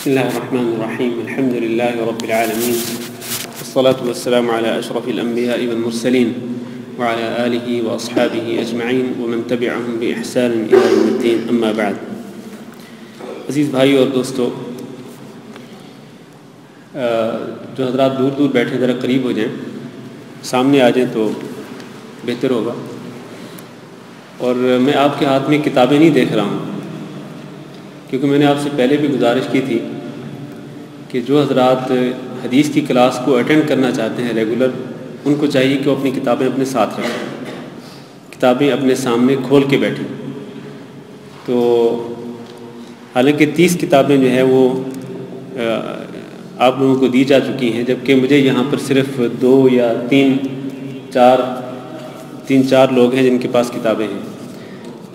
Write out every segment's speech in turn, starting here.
بسم الله الرحمن الرحيم الحمد لله رب العالمين والصلاة والسلام على أشرف الأنبياء والمرسلين وعلى آله وأصحابه أجمعين ومن تبعهم بإحسان إلى يوم الدين أما بعد. عزیز بھائیو اور دوستو، جو حضرات دور دور بیٹھے ذرا قریب ہو جائیں، سامنے آ جائیں تو بہتر ہوگا. اور میں آپ کے ہاتھ میں کتابیں نہیں دیکھ رہا ہوں، کیونکہ میں نے آپ سے پہلے بھی گزارش کی تھی کہ جو حضرات حدیث کی کلاس کو اٹینڈ کرنا چاہتے ہیں ریگولر، ان کو چاہیے کہ وہ اپنی کتابیں اپنے ساتھ رکھیں، کتابیں اپنے سامنے کھول کے بیٹھیں. تو حالانکہ 30 کتابیں جو ہیں وہ آپ لوگوں کو دی جا چکی ہیں، جبکہ مجھے یہاں پر صرف 2 یا 3 4 لوگ ہیں جن کے پاس کتابیں ہیں.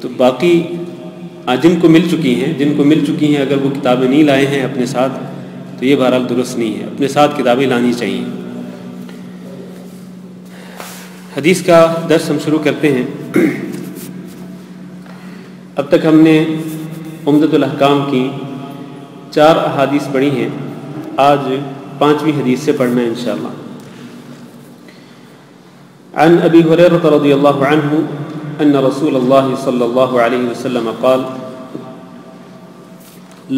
تو باقی جن کو مل چکی ہیں اگر وہ کتابیں نہیں لائے ہیں اپنے ساتھ تو یہ بہرحال درست نہیں ہے. اپنے ساتھ کتابیں لانی چاہیے. حدیث کا درس ہم شروع کرتے ہیں. اب تک ہم نے عمدۃ الاحکام کی 4 احادیث پڑھی ہیں. آج 5ویں حدیث سے پڑھنا ہے انشاءاللہ. عن ابی ہریرہ رضی اللہ عنہ ان رسول اللہ صلی اللہ علیہ وسلم قال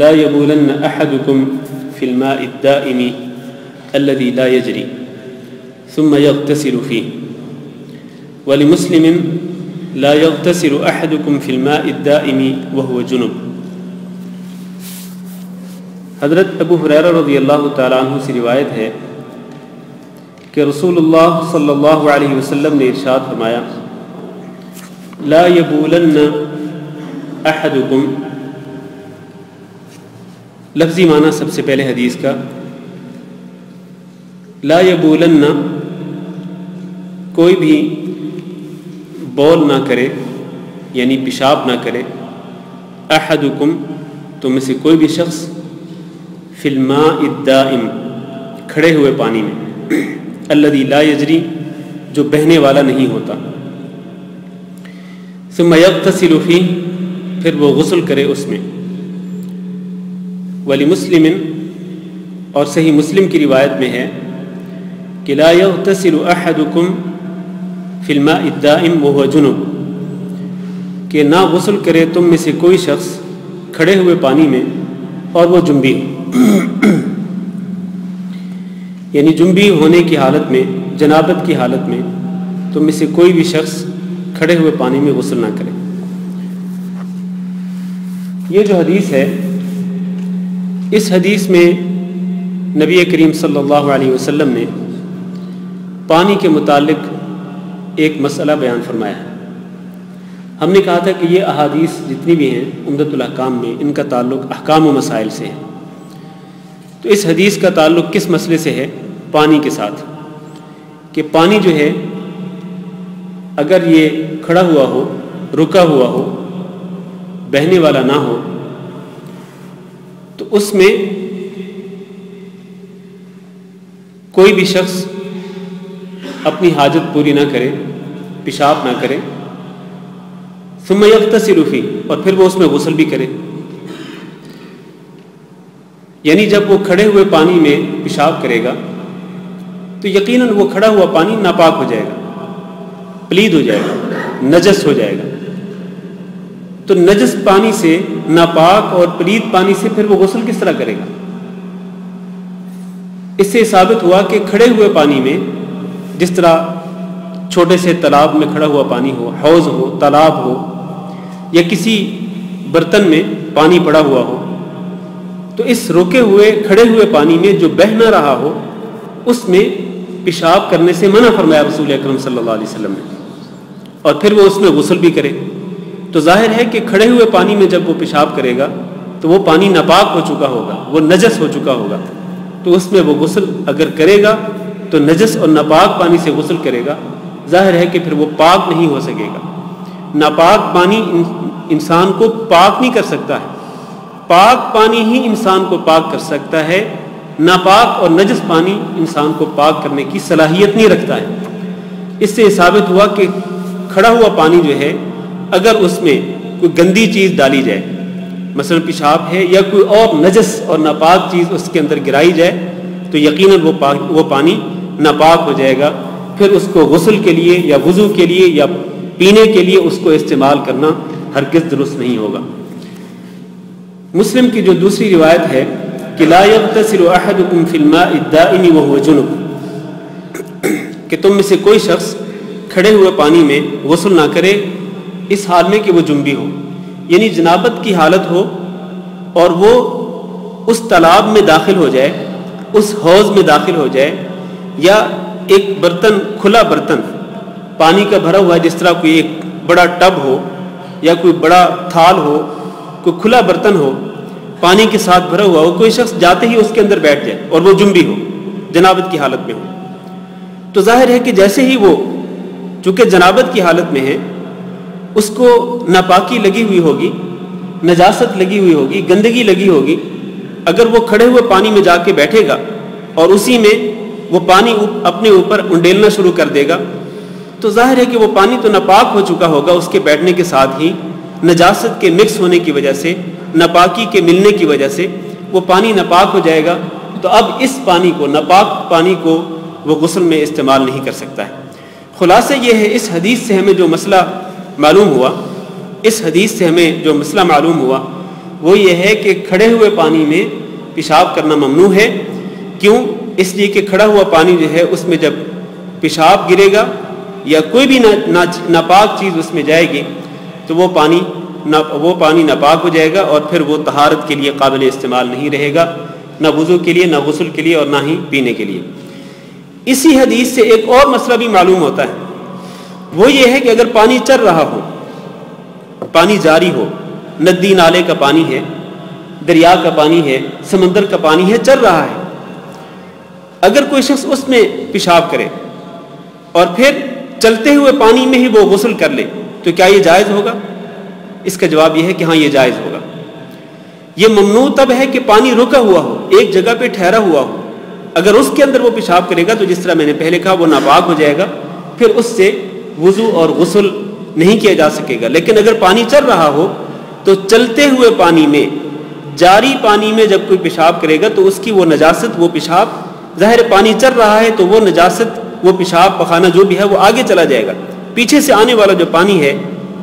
لا يبولن احدكم في الماء الدائم الذي لا يجري ثم يغتسل فيه ولمسلم لا يغتسل احدكم في الماء الدائم وهو جنب. حضرت ابو ہریرہ رضی اللہ تعالیٰ عنہ سے روایت ہے کہ رسول اللہ صلی اللہ علیہ وسلم نے ارشاد فرمایا لا یبولن احدکم. لفظی معنی سب سے پہلے حدیث کا، لا یبولن، کوئی بھی بول نہ کرے یعنی پیشاب نہ کرے، احدکم، تو میں سے کوئی بھی شخص، فی الماء الدائم، کھڑے ہوئے پانی میں، الذی لا یجری، جو بہنے والا نہیں ہوتا، ثم یغتسل فیہ، پھر وہ غسل کرے اس میں. ولمسلم، اور صحیح مسلم کی روایت میں ہے کہ لا یغتسل احدکم فی الماء الدائم وہو جنب، کہ نہ غسل کرے تم میں سے کوئی شخص کھڑے ہوئے پانی میں اور وہ جنبی ہو. یعنی جنبی ہونے کی حالت میں، جنابت کی حالت میں تم میں سے کوئی بھی شخص کھڑے ہوئے پانی میں غسل نہ کرے. یہ جو حدیث ہے، اس حدیث میں نبی کریم صلی اللہ علیہ وسلم نے پانی کے متعلق ایک مسئلہ بیان فرمایا ہے. ہم نے کہا تھا کہ یہ احادیث جتنی بھی ہیں عمدۃ الاحکام میں، ان کا تعلق احکام و مسائل سے ہے. تو اس حدیث کا تعلق کس مسئلے سے ہے؟ پانی کے ساتھ، کہ پانی جو ہے اگر یہ کھڑا ہوا ہو، رکا ہوا ہو، بہنے والا نہ ہو، تو اس میں کوئی بھی شخص اپنی حاجت پوری نہ کرے، پیشاب نہ کرے، ثم یغتسل فیہ، اور پھر وہ اس میں غسل بھی کرے. یعنی جب وہ کھڑے ہوئے پانی میں پیشاب کرے گا تو یقیناً وہ کھڑا ہوا پانی ناپاک ہو جائے گا، پلید ہو جائے گا، نجس ہو جائے گا. تو نجس پانی سے، ناپاک اور پلید پانی سے پھر وہ غسل کس طرح کرے گا؟ اس سے ثابت ہوا کہ کھڑے ہوئے پانی میں، جس طرح چھوٹے سے تالاب میں کھڑا ہوا پانی ہو، حوض ہو، تالاب ہو، یا کسی برتن میں پانی پڑا ہوا ہو، تو اس رکے ہوئے کھڑے ہوئے پانی میں جو بہہ نہ رہا ہو، اس میں پیشاب کرنے سے منع فرمایا رسول اکرم صلی اللہ علیہ وسلم نے، اور پھر وہ اس میں غسل بھی کرے. تو ظاہر ہے کہ کھڑے ہوئے پانی میں جب وہ پیشاب کرے گا تو وہ پانی ناپاک ہو چکا ہوگا، وہ نجس ہو چکا ہوگا. تو اس میں وہ غسل اگر کرے گا تو نجس اور ناپاک پانی سے غسل کرے گا. ظاہر ہے کہ پھر وہ پاک نہیں ہو سکے گا. ناپاک پانی انسان کو پاک نہیں کر سکتا ہے، پاک پانی ہی انسان کو پاک کر سکتا ہے. ناپاک اور نجس پانی انسان کو پاک کرنے کی صلاحیت نہیں رکھتا ہے. اس سے ثابت ہوا کہ کھڑا ہوا پانی جو ہے، اگر اس میں کوئی گندی چیز ڈالی جائے، مثلا پیشاب ہے یا کوئی اور نجس اور ناپاک چیز اس کے اندر گرائی جائے تو یقیناً وہ پانی ناپاک ہو جائے گا. پھر اس کو غسل کے لیے یا وضو کے لیے یا پینے کے لیے اس کو استعمال کرنا ہرگز درست نہیں ہوگا. مسلم کی جو دوسری روایت ہے کہ لا یغتسل احدکم فی الماء الدائم وهو جنب، کہ تم میں سے کوئی شخص کھڑے ہوئے پانی میں غسل نہ کرے اس حال میں کہ وہ جنبی ہو، یعنی جنابت کی حالت ہو اور وہ اس تالاب میں داخل ہو جائے، اس حوض میں داخل ہو جائے، یا ایک برتن، کھلا برتن پانی کا بھرا ہوا ہے، جس طرح کوئی ایک بڑا ٹب ہو یا کوئی بڑا تھال ہو، کوئی کھلا برتن ہو پانی کے ساتھ بھرا ہوا ہو، کوئی شخص جاتے ہی اس کے اندر بیٹھ جائے اور وہ جنبی ہو، جنابت کی حالت میں ہو، تو ظاہر ہے کہ جیسے ہی وہ چونکہ جنابت کی حالت میں ہے اس کو ناپاکی لگی ہوئی ہوگی، نجاست لگی ہوئی ہوگی، گندگی لگی ہوگی. اگر وہ کھڑے ہوئے پانی میں جا کے بیٹھے گا اور اسی میں وہ پانی اپنے اوپر انڈیلنا شروع کر دے گا تو ظاہر ہے کہ وہ پانی تو ناپاک ہو چکا ہوگا، اس کے بیٹھنے کے ساتھ ہی نجاست کے مکس ہونے کی وجہ سے، ناپاکی کے ملنے کی وجہ سے وہ پانی ناپاک ہو جائے گا. تو اب اس پانی کو، ناپاک پانی کو وہ غسل میں استعمال نہیں کر سکتا ہے. خلاصہ یہ ہے اس حدیث سے ہمیں جو مسئلہ معلوم ہوا، اس حدیث سے ہمیں جو مسئلہ معلوم ہوا وہ یہ ہے کہ کھڑے ہوئے پانی میں پیشاب کرنا ممنوع ہے. کیوں؟ اس لیے کہ کھڑا ہوا پانی جو ہے اس میں جب پیشاب گرے گا یا کوئی بھی ناپاک چیز اس میں جائے گی تو وہ پانی ناپاک ہو جائے گا اور پھر وہ طہارت کے لیے قابل استعمال نہیں رہے گا، نہ وضو کے لیے، نہ غسل کے لیے اور نہ ہی پینے کے لیے. اسی حدیث سے ایک اور مسئلہ بھی معلوم ہوتا ہے، وہ یہ ہے کہ اگر پانی چل رہا ہو، پانی جاری ہو، ندی نالے کا پانی ہے، دریا کا پانی ہے، سمندر کا پانی ہے، چل رہا ہے، اگر کوئی شخص اس میں پیشاب کرے اور پھر چلتے ہوئے پانی میں ہی وہ غسل کر لے تو کیا یہ جائز ہوگا؟ اس کا جواب یہ ہے کہ ہاں یہ جائز ہوگا. یہ ممنوع تب ہے کہ پانی رکا ہوا ہو، ایک جگہ پہ ٹھہرا ہوا ہو. اگر اس کے اندر وہ پیشاب کرے گا تو جس طرح میں نے پہلے کہا وہ ناپاک ہو جائے گا، پھر اس سے وضو اور غسل نہیں کیا جا سکے گا. لیکن اگر پانی چل رہا ہو تو چلتے ہوئے پانی میں، جاری پانی میں جب کوئی پیشاب کرے گا تو اس کی وہ نجاست، وہ پیشاب، ظاہر پانی چل رہا ہے تو وہ نجاست، وہ پیشاب پخانہ جو بھی ہے وہ آگے چلا جائے گا، پیچھے سے آنے والا جو پانی ہے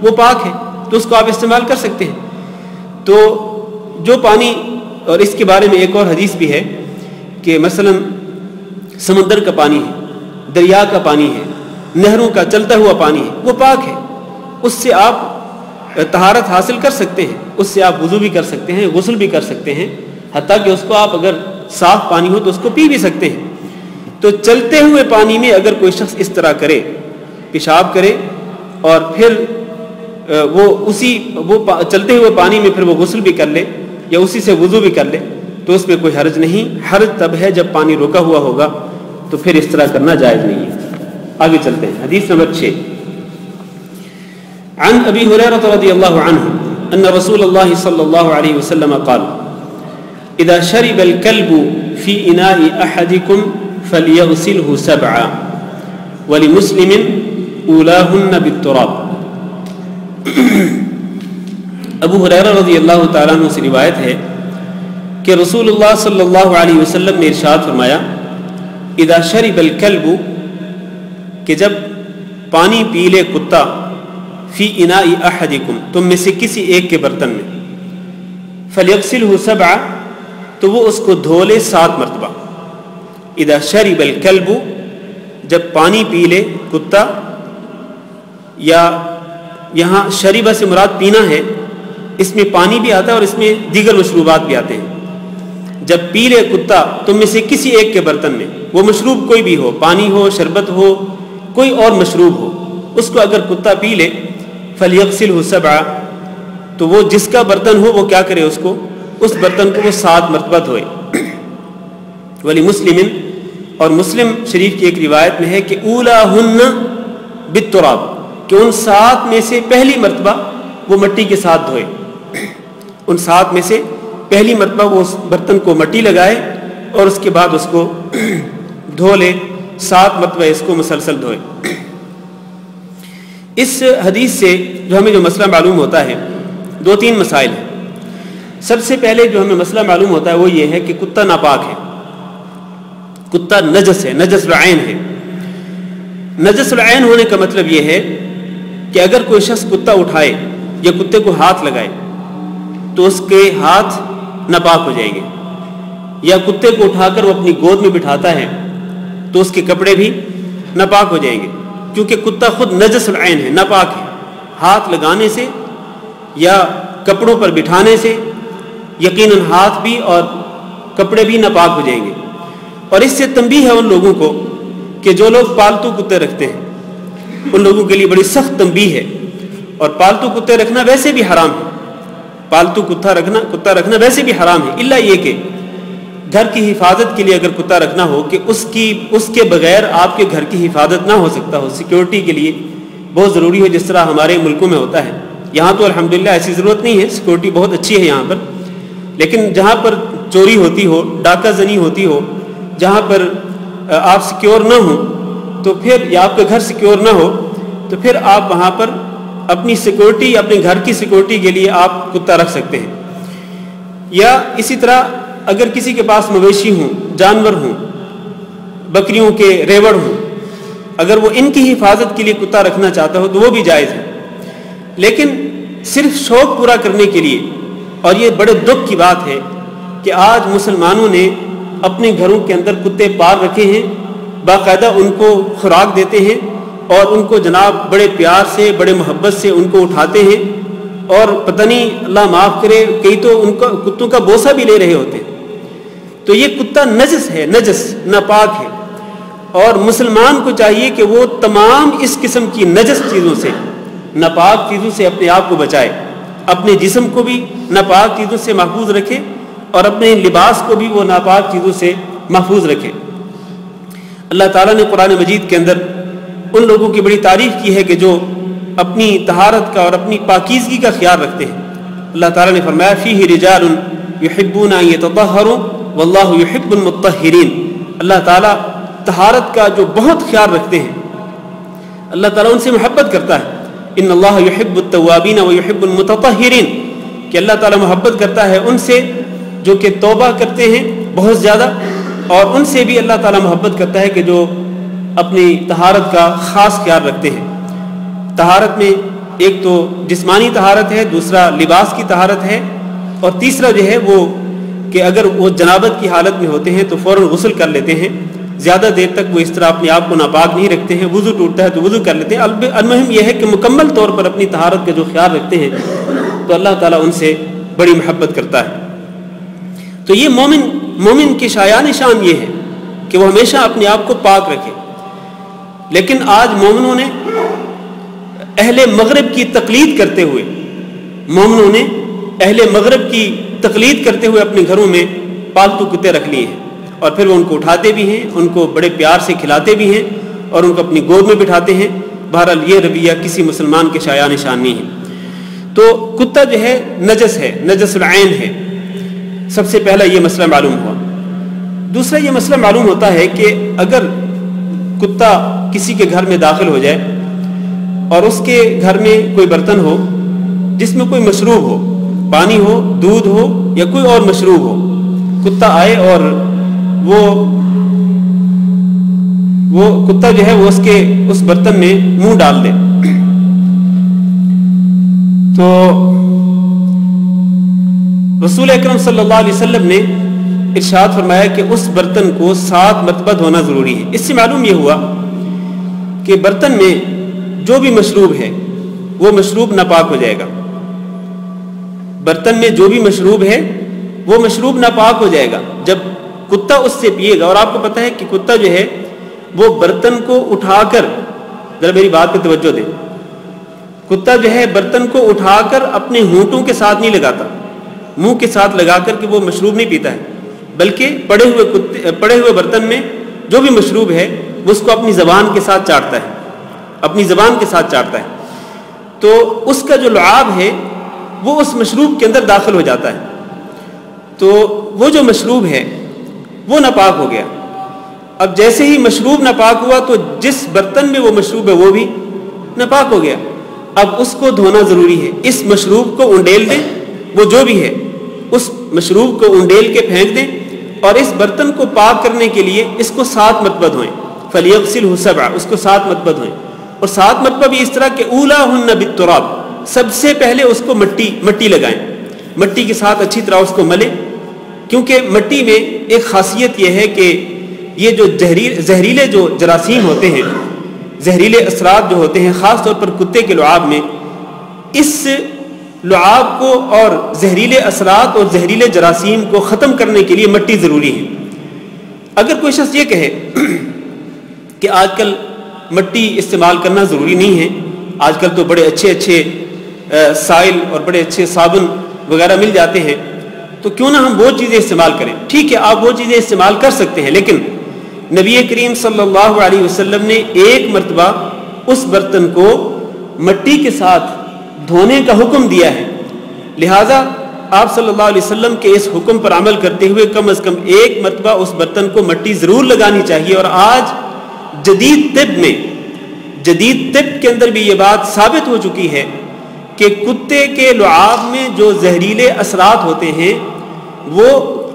وہ پاک ہے تو اس کو آپ استعمال کر سکتے ہیں. تو جو پانی، اور اس کے بارے میں ایک اور حدیث بھی ہے کہ مثلا سمندر کا پانی ہے، دریا کا پانی ہے، نہروں کا چلتا ہوا پانی ہے، وہ پاک ہے، اس سے آپ طہارت حاصل کر سکتے ہیں، اس سے آپ وضو بھی کر سکتے ہیں، غسل بھی کر سکتے ہیں، حتیٰ کہ اس کو آپ اگر صاف پانی ہو تو اس کو پی بھی سکتے ہیں. تو چلتے ہوئے پانی میں اگر کوئی شخص اس طرح کرے، پیشاب کرے اور پھر وہ چلتے ہوئے پانی میں پھر وہ غسل بھی کر لے یا اسی سے وضو بھی کر لے تو اس میں کوئی حرج نہیں. حرج تب ہے جب پانی رکا ہوا ہوگا تو پھر اس طرح کرنا جائز نہیں ہے. آگے چلتے ہیں. حدیث نمبر 6 عن ابی ہریرہ رضی اللہ عنہ ان رسول اللہ صلی اللہ علیہ وسلم قال اذا شرب الكلب في اناء احدكم فليغسله 7 ولمسلم اولاهن بالتراب. ابو ہریرہ رضی اللہ تعالیٰ عنہ سے روایت ہے کہ رسول اللہ صلی اللہ علیہ وسلم نے ارشاد فرمایا اذا شرب الكلب، کہ جب پانی پی لے کتا، فی اناء احدکم، تم میں سے کسی ایک کے برتن میں، فلیغسلہ 7، تو وہ اس کو دھو لے 7 مرتبہ. اذا شرب الکلب، جب پانی پی لے کتا، یا یہاں شریبہ سے مراد پینا ہے، اس میں پانی بھی آتا ہے اور اس میں دیگر مشروبات بھی آتے ہیں. جب پی لے کتا تم میں سے کسی ایک کے برتن میں، وہ مشروب کوئی بھی ہو، پانی ہو، شربت ہو، کوئی اور مشروب ہو، اس کو اگر کتا پی لے، فلیغسلہ 7، تو وہ جس کا برتن ہو وہ کیا کرے، اس برتن کو وہ 7 مرتبہ دھوئے. ولی مسلم، اور مسلم شریف کی ایک روایت میں ہے کہ اولاہن بالتراب، کہ ان 7 میں سے پہلی مرتبہ وہ مٹی کے ساتھ دھوئے. ان 7 میں سے پہلی مرتبہ وہ اس برتن کو مٹی لگائے اور اس کے بعد اس کو دھو لے، 7 مرتبہ اس کو مسلسل دھوئے. اس حدیث سے جو ہمیں جو مسئلہ معلوم ہوتا ہے، 2-3 مسائل ہیں. سب سے پہلے جو ہمیں مسئلہ معلوم ہوتا ہے وہ یہ ہے کہ کتا ناپاک ہے، کتا نجس ہے، نجس العین ہے۔ نجس العین ہونے کا مطلب یہ ہے کہ اگر کوئی شخص کتا اٹھائے یا کتے کو ہاتھ لگائے تو اس کے ہاتھ ناپاک ہو جائیں گے، یا کتے کو اٹھا کر وہ اپنی گود میں بٹھاتا ہے تو اس کے کپڑے بھی ناپاک ہو جائیں گے، کیونکہ کتا خود نجس العین ہے، ناپاک ہے۔ ہاتھ لگانے سے یا کپڑوں پر بٹھانے سے یقیناً ہاتھ بھی اور کپڑے بھی ناپاک ہو جائیں گے۔ اور اس سے تنبیہ ہے ان لوگوں کو کہ جو لوگ پالتو کتے رکھتے ہیں، ان لوگوں کے لیے بڑی سخت تنبیہ ہے۔ اور پالتو کتے رکھنا ویسے بھی حرام ہے، پالتو کتا رکھنا ویسے بھی حرام ہے، الا یہ کہ گھر کی حفاظت کے لیے اگر کتا رکھنا ہو کہ اس کے بغیر آپ کے گھر کی حفاظت نہ ہو سکتا ہو، سیکیورٹی کے لیے بہت ضروری ہو، جس طرح ہمارے ملکوں میں ہوتا ہے۔ یہاں تو الحمدللہ ایسی ضرورت نہیں ہے، سیکیورٹی بہت اچھی ہے یہاں پر، لیکن جہاں پر چوری ہوتی ہو، ڈاکہ زنی ہوتی ہو، جہاں پر آپ سیکیور نہ ہوں تو پھر، یا آپ کا گھر سیکیور نہ ہو تو پھر آپ وہاں پر اپنی سیکیورٹی، اپنے گھر کی سیکیورٹی کے لیے آپ کتا رکھ سکتے ہیں۔ یا اسی طرح اگر کسی کے پاس مویشی ہوں، جانور ہوں، بکریوں کے ریوڑ ہوں، اگر وہ ان کی حفاظت کے لیے کتا رکھنا چاہتا ہو تو وہ بھی جائز ہے۔ لیکن صرف شوق پورا کرنے کے لیے، اور یہ بڑے دکھ کی بات ہے کہ آج مسلمانوں نے اپنے گھروں کے اندر کتے پال رکھے ہیں، باقاعدہ ان کو خوراک دیتے ہیں اور ان کو جناب بڑے پیار سے، بڑے محبت سے ان کو اٹھاتے ہیں، اور پتہ نہیں اللہ معاف کرے کئی تو ان کا کتوں کا بوسہ بھی لے رہے ہوتے ہیں۔ تو یہ کتا نجس ہے، نجس ناپاک ہے، اور مسلمان کو چاہیے کہ وہ تمام اس قسم کی نجس چیزوں سے، ناپاک چیزوں سے اپنے آپ کو بچائے، اپنے جسم کو بھی ناپاک چیزوں سے محفوظ رکھے اور اپنے لباس کو بھی وہ ناپاک چیزوں سے محفوظ رکھے۔ اللہ تعالیٰ نے قرآن مجید کے اندر ان لوگوں کی بڑی تعریف کی ہے کہ جو اپنی طہارت کا اور اپنی پاکیزگی کا خیال رکھتے ہیں۔ اللہ تعالیٰ نے فرمایا فیہ رجال یحبون ان یتطہروا واللہ یحب المطہرین۔ اللہ تعالیٰ طہارت کا جو بہت خیال رکھتے ہیں، اللہ تعالیٰ ان سے محبت کرتا ہے۔ ان اللہ یحب التوابین ویحب المتطہرین، کہ اللہ تعالیٰ محبت کرتا ہے ان سے جو کہ توبہ کرتے ہیں بہت زیادہ، اور ان سے بھی اللہ تعالیٰ محبت کرتا ہے کہ جو اپنی طہارت کا خاص خیال رکھتے ہیں۔ طہارت میں ایک تو جسمانی طہارت ہے، دوسرا لباس کی طہارت ہے، اور تیسرا جو ہے وہ کہ اگر وہ جنابت کی حالت میں ہوتے ہیں تو فوراً غسل کر لیتے ہیں، زیادہ دیر تک وہ اس طرح اپنے آپ کو ناپاک نہیں رکھتے ہیں، وضو ٹوٹتا ہے تو وضو کر لیتے ہیں۔ المہم یہ ہے کہ مکمل طور پر اپنی طہارت کا جو خیال رکھتے ہیں تو اللہ تعالیٰ ان سے بڑی محبت کرتا ہے۔ تو یہ مومن کی شایان شان یہ ہے کہ وہ ہمیشہ اپنے آپ کو پاک رکھے۔ لیکن آج مومنوں نے اہل مغرب کی تقلید کرتے ہوئے اپنے گھروں میں پالتو کتے رکھ لیے ہیں، اور پھر وہ ان کو اٹھاتے بھی ہیں، ان کو بڑے پیار سے کھلاتے بھی ہیں اور ان کو اپنی گود میں بٹھاتے ہیں۔ بہرحال یہ رویہ کسی مسلمان کے شایان شان نہیں ہے۔ تو کتا جو ہے نجس ہے، نجس العین ہے۔ سب سے پہلا یہ مسئلہ معلوم ہوا۔ دوسرا یہ مسئلہ معلوم ہوتا ہے کہ اگر کتا کسی کے گھر میں داخل ہو جائے اور اس کے گھر میں کوئی برتن ہو جس میں کوئی مشروب ہو، پانی ہو، دودھ ہو یا کوئی اور مشروب ہو، کتا آئے اور وہ کتا جو ہے وہ اس برتن میں منہ ڈال دے، تو رسول اکرم صلی اللہ علیہ وسلم نے ارشاد فرمایا کہ اس برتن کو 7 مرتبہ دھونا ضروری ہے۔ اس سے معلوم یہ ہوا کہ برتن میں جو بھی مشروب ہے وہ مشروب ناپاک ہو جائے گا۔ برتن میں جو بھی مشروب ہے وہ مشروب ناپاک ہو جائے گا جب کتا اس سے پیے گا۔ اور آپ کو پتہ ہے کہ کتا جو ہے وہ برتن کو اٹھا کر، ذرا میری بات پہ توجہ دیں، کتا جو ہے برتن کو اٹھا کر اپنے ہونٹوں کے ساتھ نہیں لگاتا، منہ کے ساتھ لگا کر کہ وہ مشروب نہیں پیتا ہے، بلکہ پڑے ہوئے برتن میں جو بھی مشروب ہے وہ اس کو اپنی زبان کے ساتھ چاٹتا ہے، اپنی زبان کے ساتھ چاٹتا ہے، تو اس کا جو لعاب ہے وہ اس مشروب کے اندر داخل ہو جاتا ہے، تو وہ جو مشروب ہے وہ ناپاک ہو گیا۔ اب جیسے ہی مشروب ناپاک ہوا تو جس برتن میں وہ مشروب ہے وہ بھی ناپاک ہو گیا۔ اب اس کو دھونا ضروری ہے، اس مشروب کو انڈیل دیں، وہ جو بھی ہے اس مشروب کو انڈیل کے پھینک دیں اور اس برتن کو پاک کرنے کے لیے اس کو 7 مرتبہ دھوئیں. فَلْيَغْسِلْهُ 7، اس کو 7 مرتبہ دھوئیں. اور 7 مرتبہ بھی اس طرح کہ أُولَاهُنَّ بِالتُّرَابِ، سب سے پہلے اس کو مٹی لگائیں، مٹی کے ساتھ اچھی طرح اس کو ملیں. کیونکہ مٹی میں ایک خاصیت یہ ہے کہ یہ جو زہریلے جو جراثیم ہوتے ہیں، زہریلے اثرات جو ہوتے ہیں، خاص طور پر کتے کے لعاب میں، اس لعاب کو اور زہریلے اثرات اور زہریلے جراثیم کو ختم کرنے کے لیے مٹی ضروری ہے. اگر کوئی شخص یہ کہے کہ آج کل مٹی استعمال کرنا ضروری نہیں ہے، آج کل تو بڑے اچھے سائل اور بڑے اچھے صابن وغیرہ مل جاتے ہیں، تو کیوں نہ ہم وہ چیزیں استعمال کریں. ٹھیک ہے، آپ وہ چیزیں استعمال کر سکتے ہیں، لیکن نبی کریم صلی اللہ علیہ وسلم نے ایک مرتبہ اس برتن کو مٹی کے ساتھ دھونے کا حکم دیا ہے. لہٰذا آپ صلی اللہ علیہ وسلم کے اس حکم پر عمل کرتے ہوئے کم از کم ایک مرتبہ اس برتن کو مٹی ضرور لگانی چاہیے. اور آج جدید طب کے اندر بھی یہ بات ثابت ہو چکی ہے کہ کتے کے لعاب میں جو زہریلے اثرات ہوتے ہیں وہ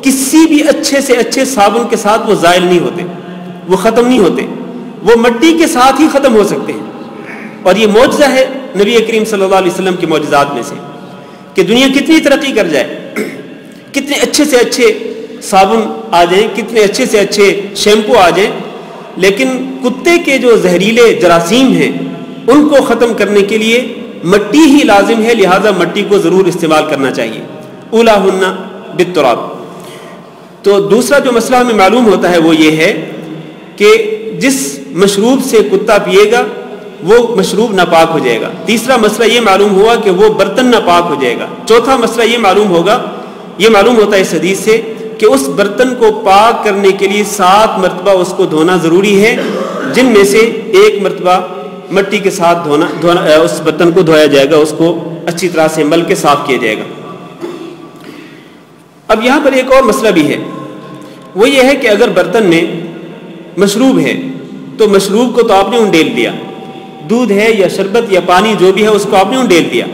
کسی بھی اچھے سے اچھے صابن کے ساتھ وہ زائل نہیں ہوتے، وہ ختم نہیں ہوتے، وہ مٹی کے ساتھ ہی ختم ہو سکتے ہیں. اور یہ معجزہ ہے نبی کریم صلی اللہ علیہ وسلم کے معجزات میں سے کہ دنیا کتنی ترقی کر جائے، کتنے اچھے سے اچھے صابن آ جائیں، کتنے اچھے سے اچھے شیمپو آ جائیں، لیکن کتے کے جو زہریلے جراثیم ہیں ان کو ختم کرنے کے لیے مٹی ہی لازم ہے. لہٰذا مٹی کو ضرور استعمال کرنا چاہیے. أُولَاهُنَّ بِالتُّرَابِ. تو دوسرا جو مسئلہ ہمیں معلوم ہوتا ہے وہ یہ ہے کہ جس مشروب سے کتا پیے گا وہ مشروب ناپاک ہو جائے گا. تیسرا مسئلہ یہ معلوم ہوا کہ وہ برتن ناپاک ہو جائے گا. چوتھا مسئلہ یہ معلوم ہوتا ہے اس حدیث سے کہ اس برتن کو پاک کرنے کے لیے 7 مرتبہ اس کو دھونا ضروری ہے، جن میں سے ایک مرتبہ مٹی کے ساتھ اس برتن کو دھویا جائے گا، اس کو اچھی طرح سے مل کے صاف کیا جائے گا. اب یہاں پر ایک اور مسئلہ بھی ہے، وہ یہ ہے کہ اگر برتن میں مشروب ہے تو مشروب کو تو آپ نے انڈیل دیا، دودھ ہے یا شربت یا پانی جو بھی ہے اس کو آپ نے انڈیل دیا،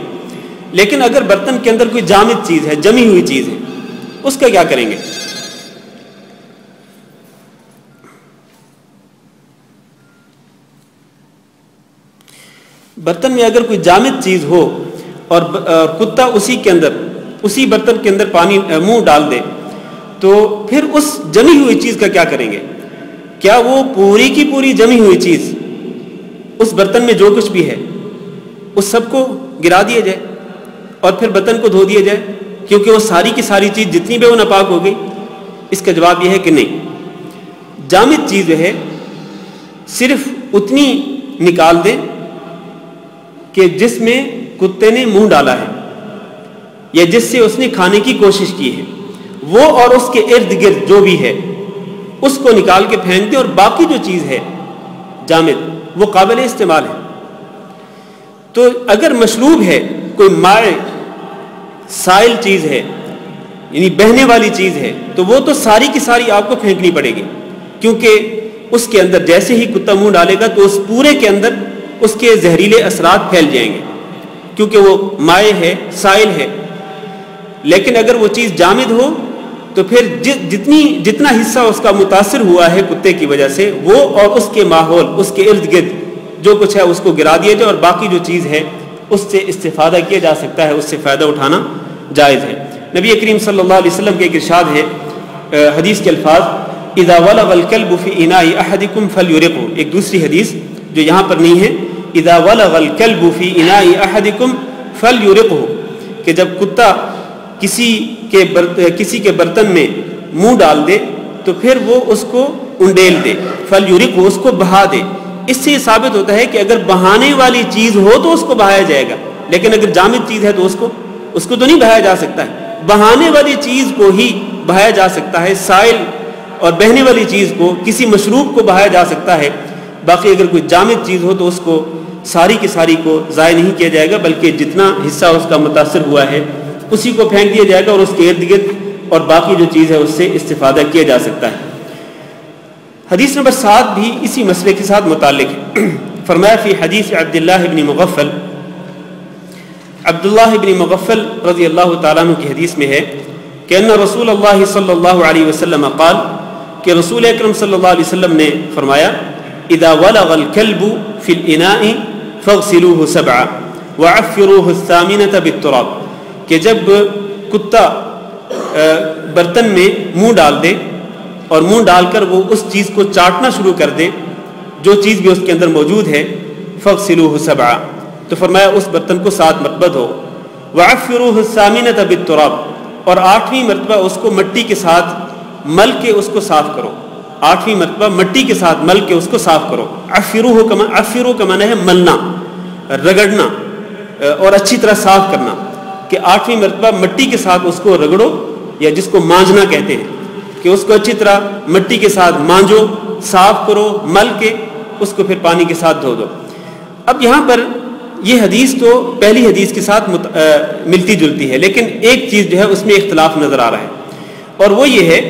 لیکن اگر برتن کے اندر کوئی جامد چیز ہے، جمی ہوئی چیز ہے، اس کا کیا کریں گے؟ برتن میں اگر کوئی جامد چیز ہو اور کتا اسی برتن کے اندر پانی منہ ڈال دے تو پھر اس جمی ہوئی چیز کا کیا کریں گے؟ کیا وہ پوری کی پوری جمی ہوئی چیز اس برتن میں جو کچھ بھی ہے اس سب کو گرا دیا جائے اور پھر برتن کو دھو دیا جائے کیونکہ وہ ساری کی ساری چیز جتنی بھی وہ ناپاک ہو گئی؟ اس کا جواب یہ ہے کہ نہیں. جامد چیز جو ہے صرف اتنی نکال دیں کہ جس میں کتے نے منہ ڈالا ہے یا جس سے اس نے کھانے کی کوشش کی ہے، وہ اور اس کے ارد گرد جو بھی ہے اس کو نکال کے پھینک دیں، اور باقی جو چیز ہے جامد وہ قابل استعمال ہے. تو اگر مشروب ہے، کوئی مائع سائل چیز ہے یعنی بہنے والی چیز ہے، تو وہ تو ساری کی ساری آپ کو پھینکنی پڑے گی، کیونکہ اس کے اندر جیسے ہی کتا منہ ڈالے گا تو اس پورے کے اندر اس کے زہریلے اثرات پھیل جائیں گے کیونکہ وہ مائع ہے، سائل ہے. لیکن اگر وہ چیز جامد ہو تو پھر جتنا حصہ اس کا متاثر ہوا ہے کتے کی وجہ سے، وہ اور اس کے ماحول، اس کے ارد گرد جو کچھ ہے اس کو گرا دیا جائے، اور باقی جو چیز ہے اس سے استفادہ کیا جا سکتا ہے، اس سے فائدہ اٹھانا جائز ہے. نبی کریم صلی اللہ علیہ وسلم کے ایک ارشاد ہے، حدیث کے الفاظ اذا ولغ الكلب في اناء احدكم فليرقه. ایک دوسری حدیث جو یہاں پر نہیں ہے، اذا ولغ الكلب في اناء احدكم فليرقه، کہ جب کتا کسی کے برتن میں منہ ڈال دے تو پھر وہ اس کو انڈیل دے، فليرقه، اس کو بہا دے. اس سے یہ ثابت ہوتا ہے کہ اگر بہانے والی چیز ہو تو اس کو بہایا جائے گا، لیکن اگر جامد چیز ہے تو اس کو تو نہیں بہایا جا سکتا ہے. بہانے والی چیز کو ہی بہایا جا سکتا ہے، سائل اور بہنے والی چیز کو، کسی مشروب کو بہایا جا سکتا ہے. باقی اگر کوئی جامد چیز ہو تو اس کو ساری کی ساری کو ضائع نہیں کیا جائے گا، بلکہ جتنا حصہ اس کا متاثر ہوا ہے اسی کو پھینک دیا جائے گا، اور اس کے ارد گرد اور باقی جو چیز ہے اس سے استفادہ کیا جا سکتا ہے. حدیث نمبر 7 بھی اسی مسئلے کے ساتھ متعلق ہے. فرمایا فی حدیث عبداللہ بن مغفل، عبداللہ بن مغفل رضی اللہ تعالیٰ عنہ کی حدیث میں ہے کہ ان رسول اللہ صلی اللہ علیہ وسلم قال کہ رسول اکرم صلی اللہ علیہ وسلم نے فرمایا اذا ولغ الكلب في الاناء فاغسلوه سبعا وعفروه الثامنة بالتراب، کہ جب کتا برتن میں منہ ڈال دے اور منہ ڈال کر وہ اس چیز کو چاٹنا شروع کر دے جو چیز بھی اس کے اندر موجود ہے، فاغسلوه سبعا، تو فرمایا اس برتن کو 7 مرتبہ دھو، وعفروه الثامنة بالتراب، اور 8ویں مرتبہ اس کو مٹی کے ساتھ مل کے اس کو صاف کرو، 8ویں مرتبہ مٹی کے ساتھ مل کے اس کو صاف کرو۔ عفرو کا معنی ہے ملنا، رگڑنا اور اچھی طرح صاف کرنا، کہ 8ویں مرتبہ مٹی کے ساتھ اس کو رگڑو، یا جس کو مانجنا کہتے ہیں، کہ اس کو اچھی طرح مٹی کے ساتھ مانجو، صاف کرو، مل کے اس کو پھر پانی کے ساتھ دھو دو۔ اب یہاں پر یہ حدیث تو پہلی حدیث کے ساتھ ملتی جلتی ہے، لیکن ایک چیز جو ہے اس میں اختلاف نظر آ رہا ہے، اور وہ یہ ہے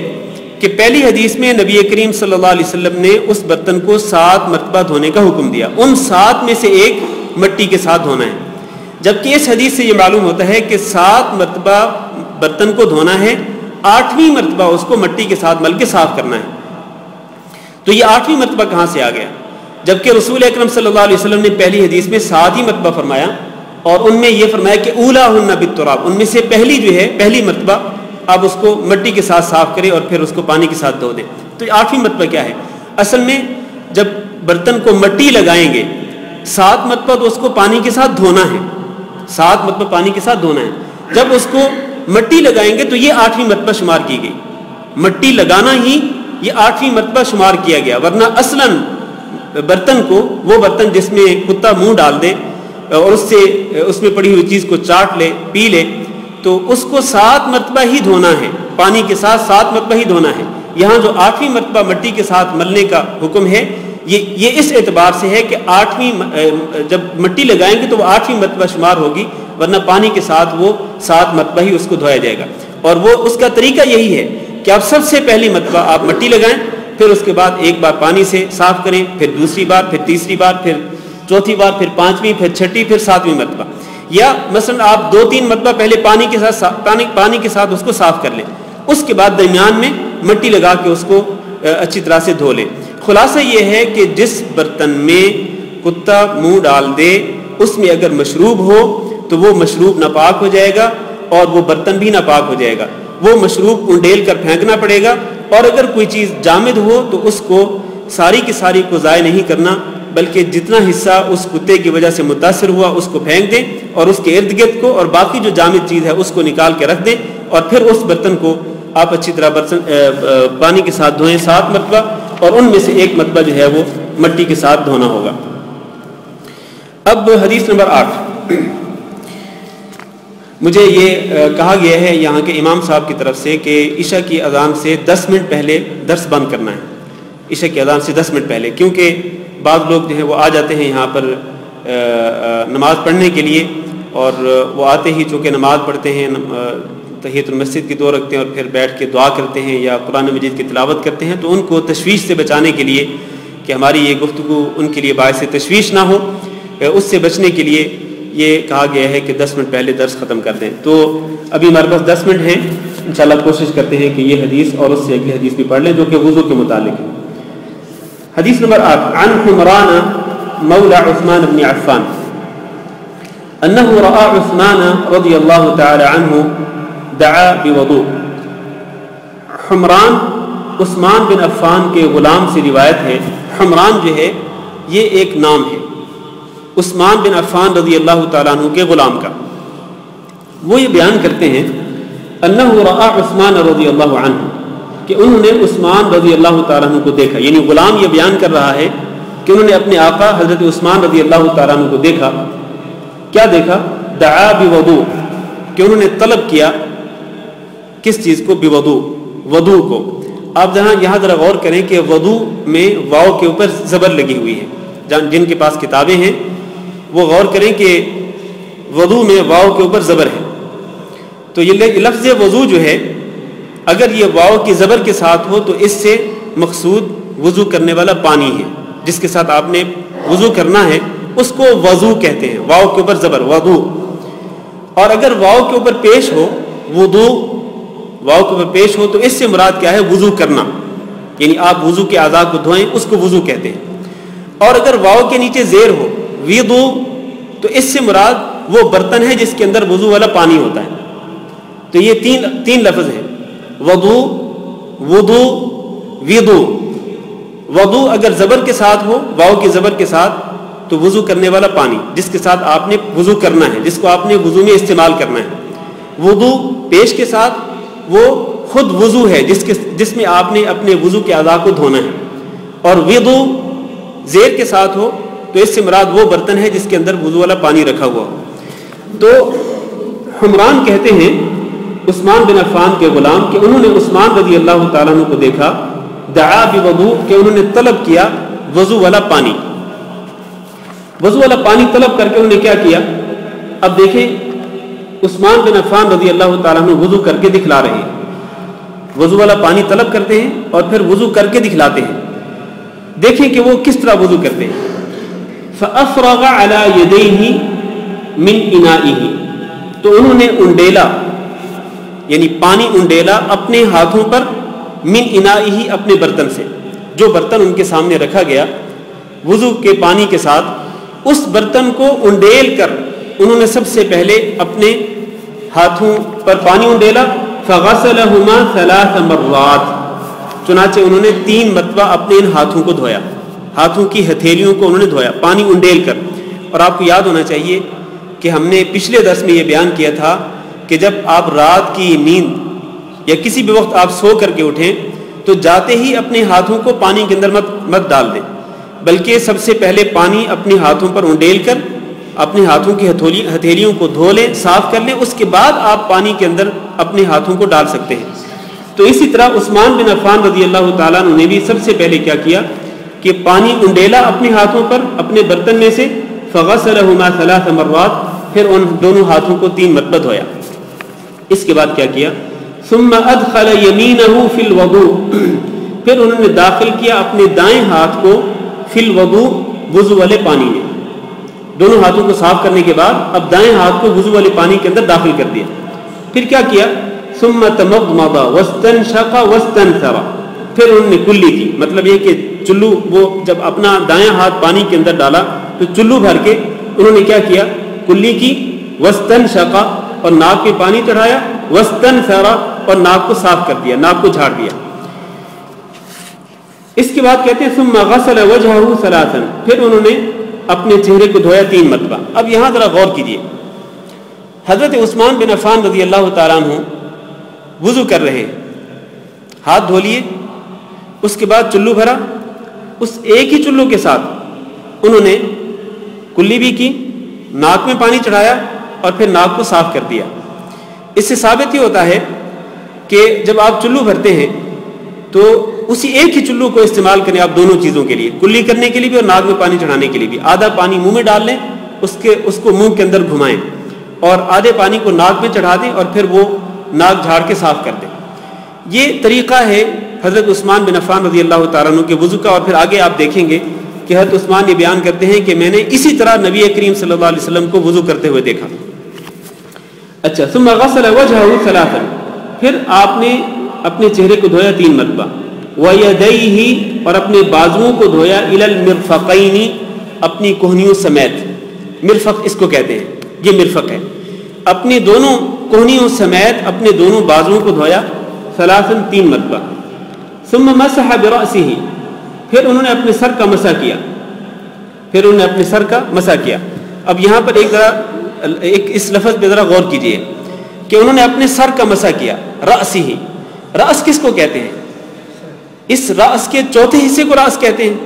کہ پہلی حدیث میں نبی کریم صلی اللہ علیہ وسلم نے اس برتن کو 7 مرتبہ دھونے کا حکم دیا، ان 7 میں سے ایک مٹی کے ساتھ دھونا ہے، جبکہ اس حدیث سے یہ معلوم ہوتا ہے کہ 7 مرتبہ برتن کو دھونا ہے، 8ویں مرتبہ اس کو مٹی کے ساتھ مل کے صاف کرنا ہے۔ تو یہ 8ویں مرتبہ کہاں سے آ گیا؟ جبکہ رسول اکرم صلی اللہ علیہ وسلم نے پہلی حدیث میں 7 ہی مرتبہ فرمایا، اور ان میں یہ فرمایا کہ اولاہن بالتراب، ان میں سے پہلی جو ہے پہلی مرتبہ آپ اس کو مٹی کے ساتھ صاف کریں اور پھر اس کو پانی کے ساتھ دھو دیں۔ تو 8ویں مرتبہ کیا ہے؟ اصل میں جب برتن کو مٹی لگائیں گے 7 مرتبہ تو اس کو پانی کے ساتھ دھونا ہے، 7 مرتبہ پانی کے ساتھ دھونا ہے، جب اس کو مٹی لگائیں گے تو یہ 8ویں مرتبہ شمار کی گئی، مٹی لگانا ہی یہ 8ویں مرتبہ شمار کیا گیا، ورنہ اصلاً برتن کو، وہ برتن جس میں کتا منہ ڈال دے اور اس میں پڑی ہوئی چیز کو چاٹ لے، پی لے، تو اس کو 7 مرتبہ ہی دھونا ہے، پانی کے ساتھ 7 مرتبہ ہی دھونا ہے۔ یہاں جو 8ویں مرتبہ مٹی کے ساتھ ملنے کا حکم ہے، یہ اس اعتبار سے ہے کہ 8ویں جب مٹی لگائیں گے تو وہ 8ویں مرتبہ شمار ہوگی، ورنہ پانی کے ساتھ وہ 7 مرتبہ ہی اس کو دھویا جائے گا۔ اور وہ اس کا طریقہ یہی ہے کہ آپ سب سے پہلی مرتبہ آپ مٹی لگائیں، پھر اس کے بعد ایک بار پانی سے صاف کریں، پھر دوسری بار، پھر تیسری بار، پھر چوتھی بار، پھر 5ویں، پھر 6ٹھی، پھر 7ویں مرتبہ، یا مثلا آپ 2-3 مرتبہ پہلے پانی کے ساتھ اس کو صاف کر لیں، اس کے بعد درمیان میں مٹی لگا کے اس کو اچھی طرح سے دھو لیں۔ خلاصہ یہ ہے کہ جس برتن میں کتا منہ ڈال دے اس میں اگر مشروب ہو تو وہ مشروب ناپاک ہو جائے گا اور وہ برتن بھی ناپاک ہو جائے گا، وہ مشروب انڈیل کر پھینکنا پڑے گا، اور اگر کوئی چیز جامد ہو تو اس کو ساری کی ساری کو ضائع نہیں کرنا، بلکہ جتنا حصہ اس کتے کی وجہ سے متاثر ہوا اس کو پھینک دیں، اور اس کے ارد گرد کو اور باقی جو جامد چیز ہے اس کو نکال کے رکھ دیں، اور پھر اس برتن کو آپ اچھی طرح پانی کے ساتھ دھوئیں 7 مرتبہ، اور ان میں سے ایک مرتبہ جو ہے وہ مٹی کے ساتھ دھونا ہوگا۔ اب حدیث نمبر 8، مجھے یہ کہا گیا ہے یہاں کے امام صاحب کی طرف سے کہ عشاء کی اذان سے 10 منٹ پہلے درس بند کرنا ہے، عشاء کی اذان سے 10 منٹ پہلے، کیونکہ بعض لوگ جو ہیں وہ آ جاتے ہیں یہاں پر نماز پڑھنے کے لیے، اور وہ آتے ہی چونکہ نماز پڑھتے ہیں، تحیۃ المسجد کی 2 رکھتے ہیں اور پھر بیٹھ کے دعا کرتے ہیں یا قرآن مجید کی تلاوت کرتے ہیں، تو ان کو تشویش سے بچانے کے لیے کہ ہماری یہ گفتگو ان کے لیے باعث تشویش نہ ہو، اس سے بچنے کے لیے یہ کہا گیا ہے کہ 10 منٹ پہلے درس ختم کر دیں۔ تو ابھی ہمارے پاس 10 منٹ ہیں، انشاءاللہ کوشش کرتے ہیں کہ یہ حدیث اور اس سے اگلی حدیث بھی پڑھ لیں جو کہ وضو کے متعلق ہے۔ حدیث نمبر 8، عن حمران مولى عثمان بن عفان انه راى عثمان رضی اللہ تعالی عنہ دعا بوضوء۔ حمران عثمان بن عفان کے غلام سے روایت ہے، حمران جو ہے یہ ایک نام ہے عثمان بن عفان رضی اللہ تعالیٰ عنہ کے غلام کا۔ وہ یہ بیان کرتے ہیں انہ رأى عثمان رضی اللہ عنہ، کہ انہوں نے عثمان رضی اللہ تعالیٰ عنہ کو دیکھا، یعنی غلام یہ بیان کر رہا ہے کہ انہوں نے اپنے آقا حضرت عثمان رضی اللہ تعالیٰ عنہ کو دیکھا۔ کیا دیکھا؟ دعا بوضوء، کہ انہوں نے طلب کیا کس چیز کو؟ بوضوء، وضو کو۔ آپ یہاں ذرا غور کریں کہ وضو میں واو کے اوپر زبر لگی ہوئی ہے، جن کے پاس کتابیں ہیں وہ غور کریں کہ وضو میں واو کے اوپر زبر ہے، تو یہ لفظ وضو جو ہے اگر یہ واو کی زبر کے ساتھ ہو تو اس سے مقصود وضو کرنے والا پانی ہے، جس کے ساتھ آپ نے وضو کرنا ہے اس کو وضو کہتے ہیں، واو کے اوپر زبر، وضو۔ اور اگر واو کے اوپر پیش ہو وضو، واو کے اوپر پیش ہو تو اس سے مراد کیا ہے؟ وضو کرنا، یعنی آپ وضو کے اعضاء کو دھوئیں، اس کو وضو کہتے ہیں. اور اگر واو کے نیچے زیر ہو وضو تو اس سے مراد وہ برتن ہے جس کے اندر وضو والا پانی ہوتا ہے. تو یہ تین لفظ ہیں، وضو، وضو، وضو. وضو اگر زبر کے ساتھ ہو، واو کی زبر کے ساتھ، تو وضو کرنے والا پانی جس کے ساتھ آپ نے وضو کرنا ہے، جس کو آپ نے وضو میں استعمال کرنا ہے. وضو پیش کے ساتھ وہ خود وضو ہے جس میں آپ نے اپنے وضو کے اعضاء کو دھونا ہے. اور وضو زیر کے ساتھ ہو تو اس سے مراد وہ برتن ہے جس کے اندر وضو والا پانی رکھا ہوا ہو. تو حمران کہتے ہیں عثمان بن عفان کے غلام کہ انہوں نے عثمان رضی اللہ تعالیٰ عنہ کو دیکھا، دعا بوضو، کہ انہوں نے طلب کیا وضو والا پانی. وضو والا پانی طلب کر کے انہوں نے کیا کیا؟ اب دیکھیں عثمان بن عفان رضی اللہ تعالیٰ عنہ وضو کر کے دکھلا رہے ہیں. وضو والا پانی طلب کرتے ہیں اور پھر وضو کر کے دکھلاتے ہیں. دیکھیں کہ وہ کس طرح وضو کرتے ہیں. فَأَفْرَغَ عَلَى يَدَيْهِ مِنْ إِنَائِهِ، تو انہوں نے انڈیلا، یعنی پانی انڈیلا اپنے ہاتھوں پر، من انائه، اپنے برتن سے. جو برتن ان کے سامنے رکھا گیا وضو کے پانی کے ساتھ، اس برتن کو انڈیل کر انہوں نے سب سے پہلے اپنے ہاتھوں پر پانی انڈیلا. فغسلهما 3 مرات، چنانچہ انہوں نے 3 مرتبہ اپنے ان ہاتھوں کو دھویا، ہاتھوں کی ہتھیلیوں کو انہوں نے دھویا پانی انڈیل کر. اور آپ کو یاد ہونا چاہیے کہ ہم نے پچھلے درس میں یہ بیان کیا تھا کہ جب آپ رات کی نیند یا کسی بھی وقت آپ سو کر کے اٹھیں تو جاتے ہی اپنے ہاتھوں کو پانی کے اندر مت ڈال دیں، بلکہ سب سے پہلے پانی اپنے ہاتھوں پر انڈیل کر اپنے ہاتھوں کی ہتھیلیوں کو دھو لیں، صاف کر لیں، اس کے بعد آپ پانی کے اندر اپنے ہاتھوں کو ڈال سکتے ہیں. تو اسی طرح عثمان بن عفان رضی اللہ تعالیٰ عنہ نے بھی سب سے پہلے کیا کیا کہ پانی انڈیلا اپنے ہاتھوں پر اپنے برتن میں سے، فغسلهما 3 مرات، پھر ان دونوں ہاتھوں کو 3 مرتبہ دھویا. اس کے بعد کیا کیا؟ ثم ادخل يمينه في الوضوء، پھر انہوں نے داخل کیا اپنے دائیں ہاتھ کو فی الوضوء، وضو والے پانی میں. دونوں ہاتھوں کو صاف کرنے کے بعد اب دائیں ہاتھ کو وضو والے پانی کے اندر داخل کر دیا. پھر کیا کیا؟ ثم تمضمض واستنشق واستنثر، پھر انہوں نے کلی کی، مطلب یہ کہ چلو، وہ جب اپنا دائیں ہاتھ پانی کے اندر ڈالا تو چلو بھر کے انہوں نے کیا کیا؟ کلی کی. واستنشق، اور ناک پہ پانی چڑھایا. واستنثر، اور ناک کو صاف کر دیا، ناک کو جھاڑ دیا. اس کے بعد کہتے ہیں ثم غسل وجهه 3، پھر انہوں نے اپنے چہرے کو دھویا 3 مرتبہ. اب یہاں ذرا غور کیجئے، حضرت عثمان بن عفان رضی اللہ تعالیٰ عنہ وضو کر رہے، ہاتھ دھو لیے، اس کے بعد چلو بھرا، اس ایک ہی چلو کے ساتھ انہوں نے کلی بھی کی، ناک میں پانی چڑھایا اور پھر ناک کو صاف کر دیا. اس سے ثابت ہی ہوتا ہے کہ جب آپ چلو بھرتے ہیں تو اسی ایک ہی چلو کو استعمال کریں آپ دونوں چیزوں کے لیے، کلی کرنے کے لیے بھی اور ناک میں پانی چڑھانے کے لیے بھی. آدھا پانی منہ میں ڈال لیں، اس کو منہ کے اندر گھمائیں، اور آدھے پانی کو ناک میں چڑھا دیں اور پھر وہ ناک جھاڑ کے صاف کر دیں. یہ طریقہ ہے حضرت عثمان بن عفان رضی اللہ تعالیٰ عنہ کے وضو کا. اور پھر آگے آپ دیکھیں گے کہ حضرت عثمان یہ بیان کرتے ہیں کہ میں نے اسی طرح نبی کریم صلی اللہ علیہ وسلم کو وضو کرتے ہوئے دیکھا. اچھا، ثم غسل وجهه 3، پھر آپ نے اپنے چہرے کو دھویا 3 مرتبہ. وَيَدَيْهِ، اور اپنے بازوؤں کو دھویا، إِلَى الْمِرْفَقَيْنِ، اپنی کوہنیوں سمیت. مرفق اس کو کہتے ہیں، یہ مرفق ہے. اپنے دونوں کوہنیوں سمیت اپنے دونوں بازوؤں کو دھویا 3 مرتبہ. ثم مسح برأسه، پھر انہوں نے اپنے سر کا مسح کیا. اب یہاں پر اس لفظ پہ ذرا غور کیجئے کہ انہوں نے اپنے سر کا مسح کیا. رأسه، رأس کس کو کہتے ہیں؟ اس رأس کے چوتھے حصے کو رأس کہتے ہیں،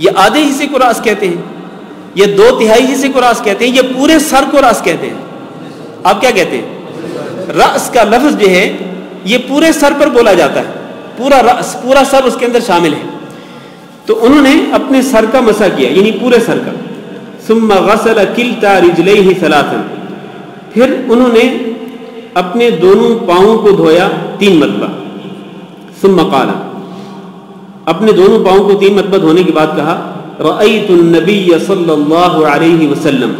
یا آدھے حصے کو رأس کہتے ہیں، یا 2/3 حصے کو رأس کہتے ہیں، یا پورے سر کو رأس کہتے ہیں؟ آپ کیا کہتے ہیں؟ رأس کا لفظ جو ہے یہ پورے سر پر بولا جاتا ہے، پورا رأس، پورا سر اس کے اندر شامل ہے. تو انہوں نے اپنے سر کا مسح کیا، یعنی پورے سر کا. ثم غسل كلتا رجليه 3، پھر انہوں نے اپنے دونوں پاؤں کو دھویا 3 مرتبہ. ثم قال، اپنے دونوں پاؤں کو 3 مرتبہ دھونے کے بعد کہا، رأيت النبي صلی اللہ علیہ وسلم،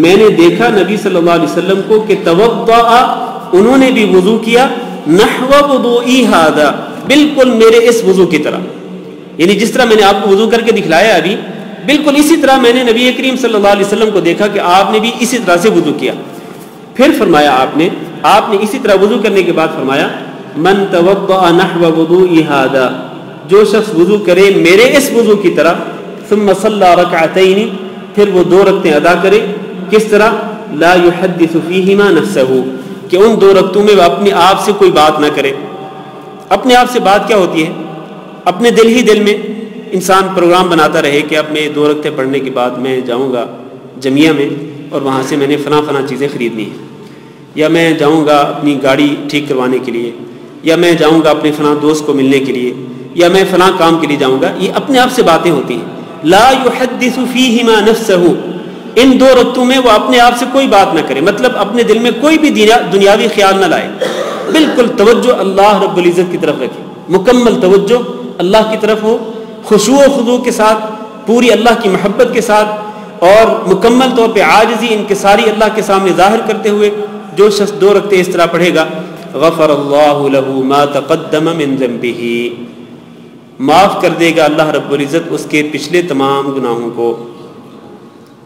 میں نے دیکھا نبی صلی اللہ علیہ وسلم کو کہ توضأ، انہوں نے بھی وضو کیا، نحو وضوئی ھذا، بالکل میرے اس وضو کی طرح، یعنی جس طرح میں نے آپ کو وضو کر کے دکھلایا ابھی، بالکل اسی طرح میں نے نبی کریم صلی اللہ علیہ وسلم کو دیکھا کہ آپ نے بھی اسی طرح سے وضو کیا۔ پھر فرمایا آپ نے اسی طرح وضو کرنے کے بعد فرمایا من توضأ نحو وضوئی ھذا، جو شخص وضو کرے میرے اس وضو کی طرح، ثم صلی رکعتین، پھر وہ 2 رکعتیں ادا کرے، کس طرح؟ لا يحدث فیہما نفسہ، کہ ان 2 رکعتوں میں وہ اپنے آپ سے کوئی بات نہ کرے۔ اپنے آپ سے بات کیا ہوتی ہے؟ اپنے دل ہی دل میں انسان پروگرام بناتا رہے کہ اب میں 2 رکعتیں پڑھنے کے بعد میں جاؤں گا جمعہ میں اور وہاں سے میں نے فلاں چیزیں خریدنی ہیں، یا میں جاؤں گا اپنی گاڑی ٹھیک کروانے کے لیے، یا میں جاؤں گا اپنے فلاں دوست کو ملنے کے لیے، یا میں فلاں کام کے لیے جاؤں گا۔ یہ اپنے آپ سے باتیں ہوتی ہیں۔ لا يحدث فیہما نفسہ، ان 2 رکعتوں میں وہ اپنے آپ سے کوئی بات نہ کرے، مطلب اپنے دل میں کوئی بھی دنیاوی خیال نہ لائے، بالکل توجہ اللہ رب العزت کی طرف رکھے، مکمل توجہ اللہ کی طرف ہو، خشوع و خضوع کے ساتھ، پوری اللہ کی محبت کے ساتھ، اور مکمل طور پہ عاجزی انکساری اللہ کے سامنے ظاہر کرتے ہوئے جو شخص 2 رکعتیں اس طرح پڑھے گا، غفر اللہ له ما تقدم من ذنبہ، معاف کر دے گا اللہ رب العزت اس کے پچھلے تمام گناہوں کو۔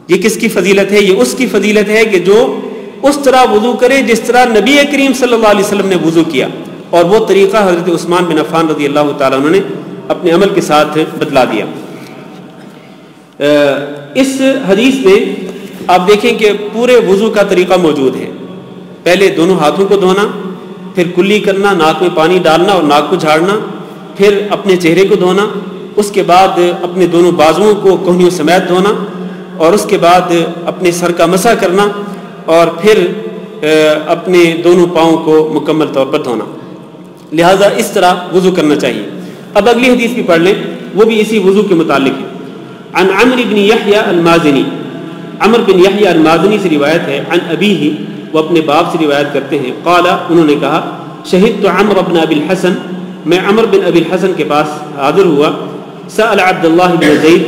یہ کس کی فضیلت ہے؟ یہ اس کی فضیلت ہے کہ جو اس طرح وضو کرے جس طرح نبی کریم صلی اللہ علیہ وسلم نے وضو کیا، اور وہ طریقہ حضرت عثمان بن عفان رضی اللہ تعالیٰ عنہ نے اپنے عمل کے ساتھ بتلا دیا۔ اس حدیث میں آپ دیکھیں کہ پورے وضو کا طریقہ موجود ہے۔ پہلے دونوں ہاتھوں کو دھونا، پھر کلی کرنا، ناک میں پانی ڈالنا اور ناک کو جھاڑنا، پھر اپنے چہرے کو دھونا، اس کے بعد اپنے دونوں بازوؤں کو کہنیوں سمیت دھونا، اور اس کے بعد اپنے سر کا مسح کرنا، اور پھر اپنے دونوں پاؤں کو مکمل طور پر دھونا۔ لہٰذا اس طرح وضو کرنا چاہیے۔ اب اگلی حدیث بھی پڑھ لیں، وہ بھی اسی وضو کے متعلق ہے۔ عن عمرو بن یحییٰ المازنی، عمرو بن یحییٰ المازنی سے روایت ہے، عن ابیہ، وہ اپنے باپ سے روایت کرتے ہیں، قال، انہوں نے کہا، شہدت عمرو بن ابی الحسن، میں عمرو بن ابی الحسن کے پاس حاضر ہوا، سأل عبداللہ بن زید،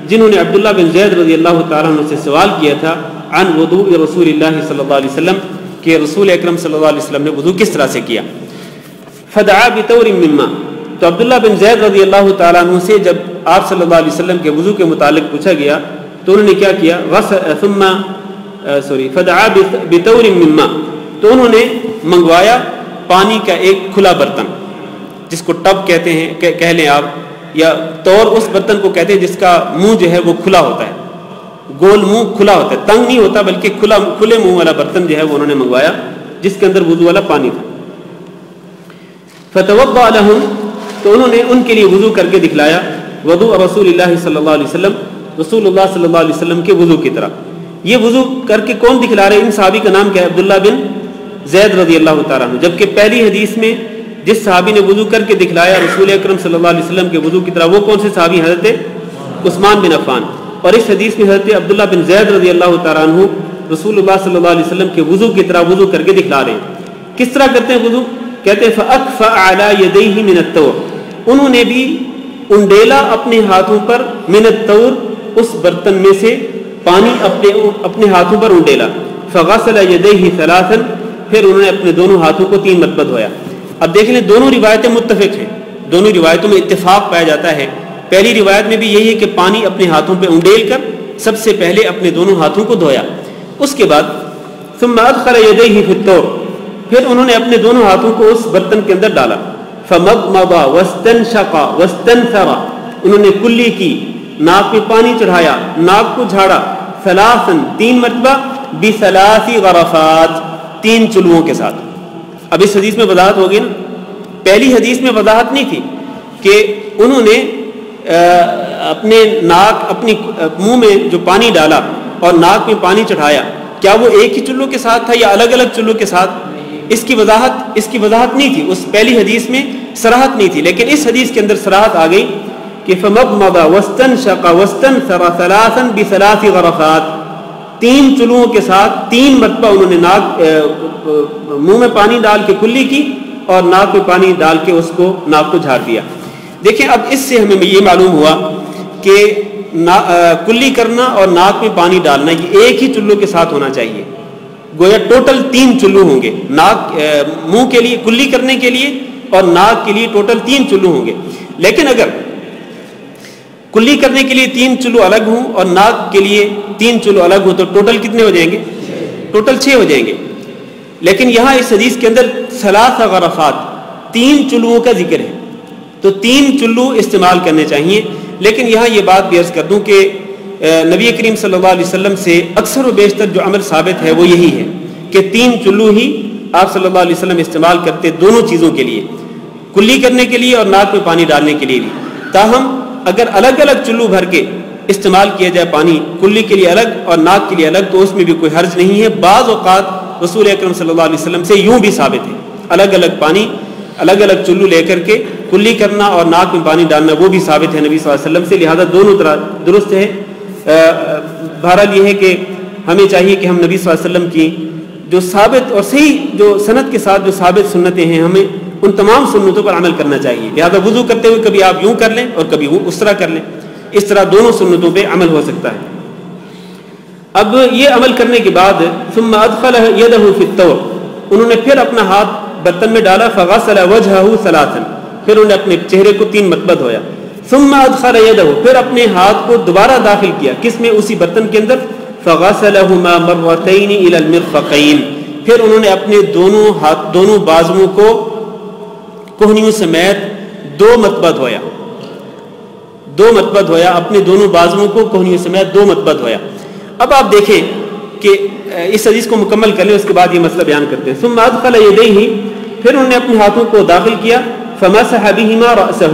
جنہوں نے عبداللہ بن زید رضی اللہ تعالیٰ عنہ سے سوال کیا تھا، عن وضوء رسول اللہ صلی اللہ علیہ وسلم، کہ رسول اکرم صلی اللہ علیہ وسلم نے وضو کس طرح سے کیا۔ فدعا بطور من ماء، تو عبداللہ بن زید رضی اللہ تعالیٰ عنہ سے جب آپ صلی اللہ علیہ وسلم کے وضو کے متعلق پوچھا گیا تو انہوں نے کیا کیا، فدعا بطور من ماء، تو انہوں نے منگوایا پانی کا ایک کھلا برتن، جس کو ٹب کہتے ہیں، کہہ لیں آپ، یا طور اس برتن کو کہتے ہیں جس کا منہ جو ہے وہ کھلا ہوتا ہے، گول منہ کھلا ہوتا ہے، تنگ نہیں ہوتا بلکہ کھلے منہ والا برتن جو ہے وہ انہوں نے منگوایا، جس کے اندر وضو والا پانی تھا۔ فتوضأ لهم، تو انہوں نے ان کے لیے وضو کر کے دکھلایا، وضوء رسول اللہ صلی اللہ علیہ وسلم، رسول اللہ صلی اللہ علیہ وسلم کے وضو کی طرح۔ یہ وضو کر کے کون دکھلا رہے ہیں؟ ان صحابی کا نام کیا ہے؟ عبداللہ بن زید رضی اللہ تعالیٰ عنہ، جبکہ پہلی حدیث میں جس صحابی نے وضو کر کے دکھلایا رسول اکرم صلی اللہ علیہ وسلم کے وضو کی طرح، وہ کون سے صحابی؟ حضرت عثمان بن عفان۔ اور اس حدیث میں حضرت عبداللہ بن زید رضی اللہ تعالیٰ عنہ رسول اللہ صلی اللہ علیہ وسلم کے وضو کی طرح وضو کر کے دکھلا رہے ہیں۔ کس طرح کرتے ہیں وضو؟ کہتے ہیں فَأَكْفَأَ عَلَى يَدَيْهِ مِنَ الطَّوْرِ، انہوں نے بھی انڈیلا اپنے ہاتھوں پر، من الطور، اس برتن میں سے پانی اپنے ہاتھوں پر انڈیلا، فغسل يديه ثلاثا، پھر انہوں نے اپنے دونوں ہاتھوں کو 3 مرتبہ دھویا۔ اب دیکھ لیں دونوں روایتیں متفق ہیں، دونوں روایتوں میں اتفاق پایا جاتا ہے۔ پہلی روایت میں بھی یہی ہے کہ پانی اپنے ہاتھوں پہ انڈیل کر سب سے پہلے اپنے دونوں ہاتھوں کو دھویا، اس کے بعد ثم ادخل يديه في الطور، پھر انہوں نے اپنے دونوں ہاتھوں کو اس برتن کے اندر ڈالا، فمضمض واستنشق واستنثر، انہوں نے کلی کی، ناک میں پانی چڑھایا، ناک کو جھاڑا، ثلاثا، 3 مرتبہ، بثلاث غرفات، 3 چلوؤں کے ساتھ۔ اب اس حدیث میں وضاحت ہوگی نا، پہلی حدیث میں وضاحت نہیں تھی کہ انہوں نے اپنے ناک، اپنی منہ میں جو پانی ڈالا اور ناک میں پانی چڑھایا، کیا وہ ایک ہی چلو کے ساتھ تھا یا الگ الگ چلو کے ساتھ؟ اس کی وضاحت نہیں تھی، اس پہلی حدیث میں صراحت نہیں تھی، لیکن اس حدیث کے اندر صراحت آ گئی کہ فمضمض واستنشق واستنثر ثلاثا بثلاث غرفات، 3 چلوؤں کے ساتھ 3 مرتبہ انہوں نے ناک، منہ میں پانی ڈال کے کلی کی اور ناک میں پانی ڈال کے اس کو ناک کو جھاڑ دیا۔ دیکھیں اب اس سے ہمیں یہ معلوم ہوا کہ کلی کرنا اور ناک میں پانی ڈالنا یہ ایک ہی چلو کے ساتھ ہونا چاہیے، گویا ٹوٹل 3 چلو ہوں گے، ناک منہ کے لیے کلی کرنے کے لیے اور ناک کے لیے ٹوٹل 3 چلو ہوں گے. لیکن اگر کلی کرنے کے لیے 3 چلو الگ ہوں اور ناک کے لیے 3 چلو الگ ہوں تو ٹوٹل کتنے ہو جائیں گے؟ ٹوٹل 6 ہو جائیں گے. لیکن یہاں اس حدیث کے اندر 3 غرفات 3 چلوؤں کا ذکر ہے، تو 3 چلو استعمال کرنے چاہیے. لیکن یہاں یہ بات بھی عرض کر دوں کہ نبی کریم صلی اللہ علیہ وسلم سے اکثر و بیشتر جو عمل ثابت ہے وہ یہی ہے کہ 3 چلو ہی آپ صلی اللہ علیہ وسلم استعمال کرتے دونوں چیزوں کے لیے، کلی کرنے کے لیے اور ناک میں پانی ڈالنے کے لیے بھی. تاہم اگر الگ الگ چلو بھر کے استعمال کیا جائے پانی، کلی کے لیے الگ اور ناک کے لیے الگ، تو اس میں بھی کوئی حرج نہیں ہے. بعض اوقات رسول اکرم صلی اللہ علیہ وسلم سے یوں بھی ثابت ہے، الگ الگ پانی الگ الگ چلو لے کر کے کلی کرنا اور ناک میں پانی ڈالنا وہ بھی ثابت ہے نبی صلی اللہ علیہ وسلم سے. لہذا دونوں طرح درست ہے. بہرحال یہ ہے کہ ہمیں چاہیے کہ ہم نبی صلی اللہ علیہ وسلم کی جو ثابت اور صحیح جو سند کے ساتھ جو ثابت سنتیں ہیں ہمیں ان تمام سنتوں پر عمل کرنا چاہیے. لہذا وضو کرتے ہوئے کبھی آپ یوں کر لیں اور کبھی اس طرح کر لیں، اس طرح دونوں سنتوں پہ عمل ہو سکتا ہے. اب یہ عمل کرنے کے بعد ثم ادخل يده في الطور، انہوں نے پھر اپنا ہاتھ برتن میں ڈالا. فغسل وجهه 3، پھر انہوں نے اپنے چہرے کو 3 مرتبہ دھویا. ثم ادخل يده، پھر اپنے ہاتھ کو دوبارہ داخل کیا، کس میں؟ اسی برتن کے اندر. فغسلهما مرتين الى المرفقين، پھر انہوں نے اپنے دونوں بازوؤں کو کوہنیوں سمیت 2 مرتبہ دھویا. 2 مرتبہ دھویا، اپنے دونوں بازوؤں کو کوہنیوں سمیت 2 مرتبہ دھویا. اب آپ دیکھیں کہ اس حدیث کو مکمل کر لیں، اس کے بعد یہ مسئلہ بیان کرتے ہیں. ثم ادخل يديه، پھر انہوں نے اپنے ہاتھوں کو داخل کیا. فمسح بهما رأسه،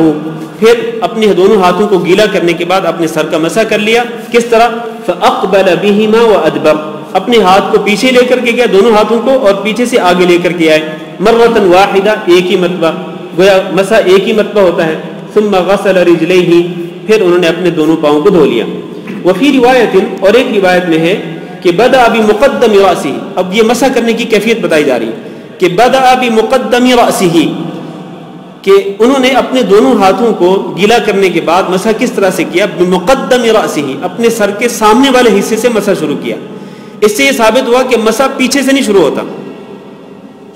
پھر اپنے دونوں ہاتھوں کو گیلا کرنے کے بعد اپنے سر کا مسح کر لیا. کس طرح؟ فاقبل بهما وادبر، اپنے ہاتھ کو پیچھے لے کر کے گیا دونوں ہاتھوں کو اور پیچھے سے آگے لے کر کے آئے. مرۃ واحدہ، ایک ہی مرتبہ، گویا مسح ایک ہی مرتبہ ہوتا ہے. ثم غسل رجليه، پھر انہوں نے اپنے دونوں پاؤں کو دھو لیا. وفی روایت، اور ایک روایت میں ہے کہ بدأ بمقدم رأسه، اب یہ مسح کرنے کی کیفیت بتائی جا رہی ہے کہ بدأ بمقدم رأسه، کہ انہوں نے اپنے دونوں ہاتھوں کو گیلا کرنے کے بعد مسح کس طرح سے کیا؟ بمقدم رأسه، اپنے سر کے سامنے والے حصے سے مسح شروع کیا. اس سے یہ ثابت ہوا کہ مسح پیچھے سے نہیں شروع ہوتا،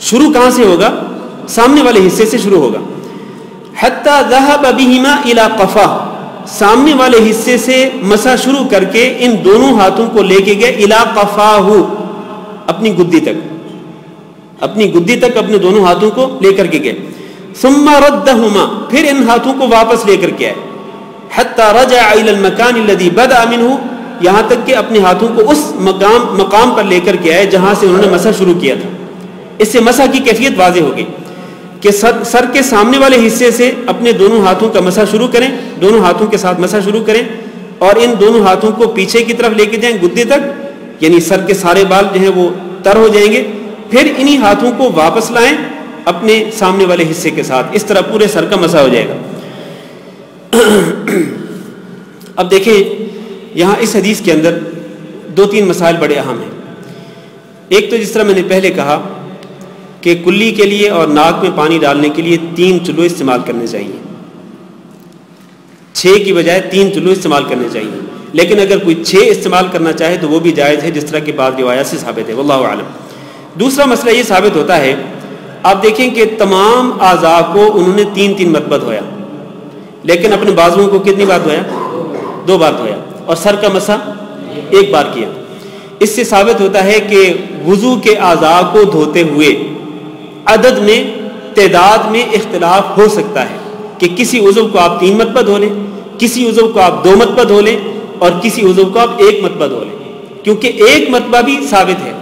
شروع کہاں سے ہوگا؟ سامنے والے حصے سے شروع ہوگا. حتی ذهب بهما الى قفاه، سامنے والے حصے سے مسح شروع کر کے ان دونوں ہاتھوں کو لے کے گئے الى قفاه، اپنی گدی تک، اپنی گدی تک اپنے دونوں ہاتھوں کو لے کر کے گئے. ثم ردهما، پھر ان ہاتھوں کو واپس لے کر کے آئے. حتی رجع الى المكان الذي بدأ منه، یہاں تک کہ اپنے ہاتھوں کو اس مقام پر لے کر کے آئے جہاں سے انہوں نے مسح شروع کیا تھا. اس سے مسح کی کیفیت واضح ہوگی کہ سر کے سامنے والے حصے سے اپنے دونوں ہاتھوں کا مسح شروع کریں، دونوں ہاتھوں کے ساتھ مسح شروع کریں اور ان دونوں ہاتھوں کو پیچھے کی طرف لے کے جائیں گدے تک، یعنی سر کے سارے بال جو ہیں وہ تر ہو جائیں گے. پھر انہی ہاتھوں کو واپس لائیں اپنے سامنے والے حصے کے ساتھ، اس طرح پورے سر کا مسح ہو جائے گا. اب دیکھیں یہاں اس حدیث کے اندر 2-3 مسائل بڑے اہم ہیں. ایک تو جس طرح میں نے پہلے کہا کہ کلی کے لیے اور ناک میں پانی ڈالنے کے لیے 3 چلو استعمال کرنے چاہیے، 6 کی بجائے 3 چلو استعمال کرنے چاہیے. لیکن اگر کوئی 6 استعمال کرنا چاہے تو وہ بھی جائز ہے، جس طرح کی بعض روایات سے ثابت ہے، واللہ اعلم. دوسرا مسئلہ یہ ثابت ہوتا ہے، آپ دیکھیں کہ تمام اعضاء کو انہوں نے 3 مرتبہ دھویا، لیکن اپنے بازوؤں کو کتنی بار دھویا؟ 2 بار دھویا، اور سر کا مسح 1 بار کیا. اس سے ثابت ہوتا ہے کہ وضو کے اعضاء کو دھوتے ہوئے عدد میں، تعداد میں اختلاف ہو سکتا ہے کہ کسی عضو کو آپ 3 مرتبہ دھو لیں، کسی عضو کو آپ 2 مرتبہ دھو لیں اور کسی عضو کو آپ 1 مرتبہ دھو لیں، کیونکہ 1 مرتبہ بھی ثابت ہے.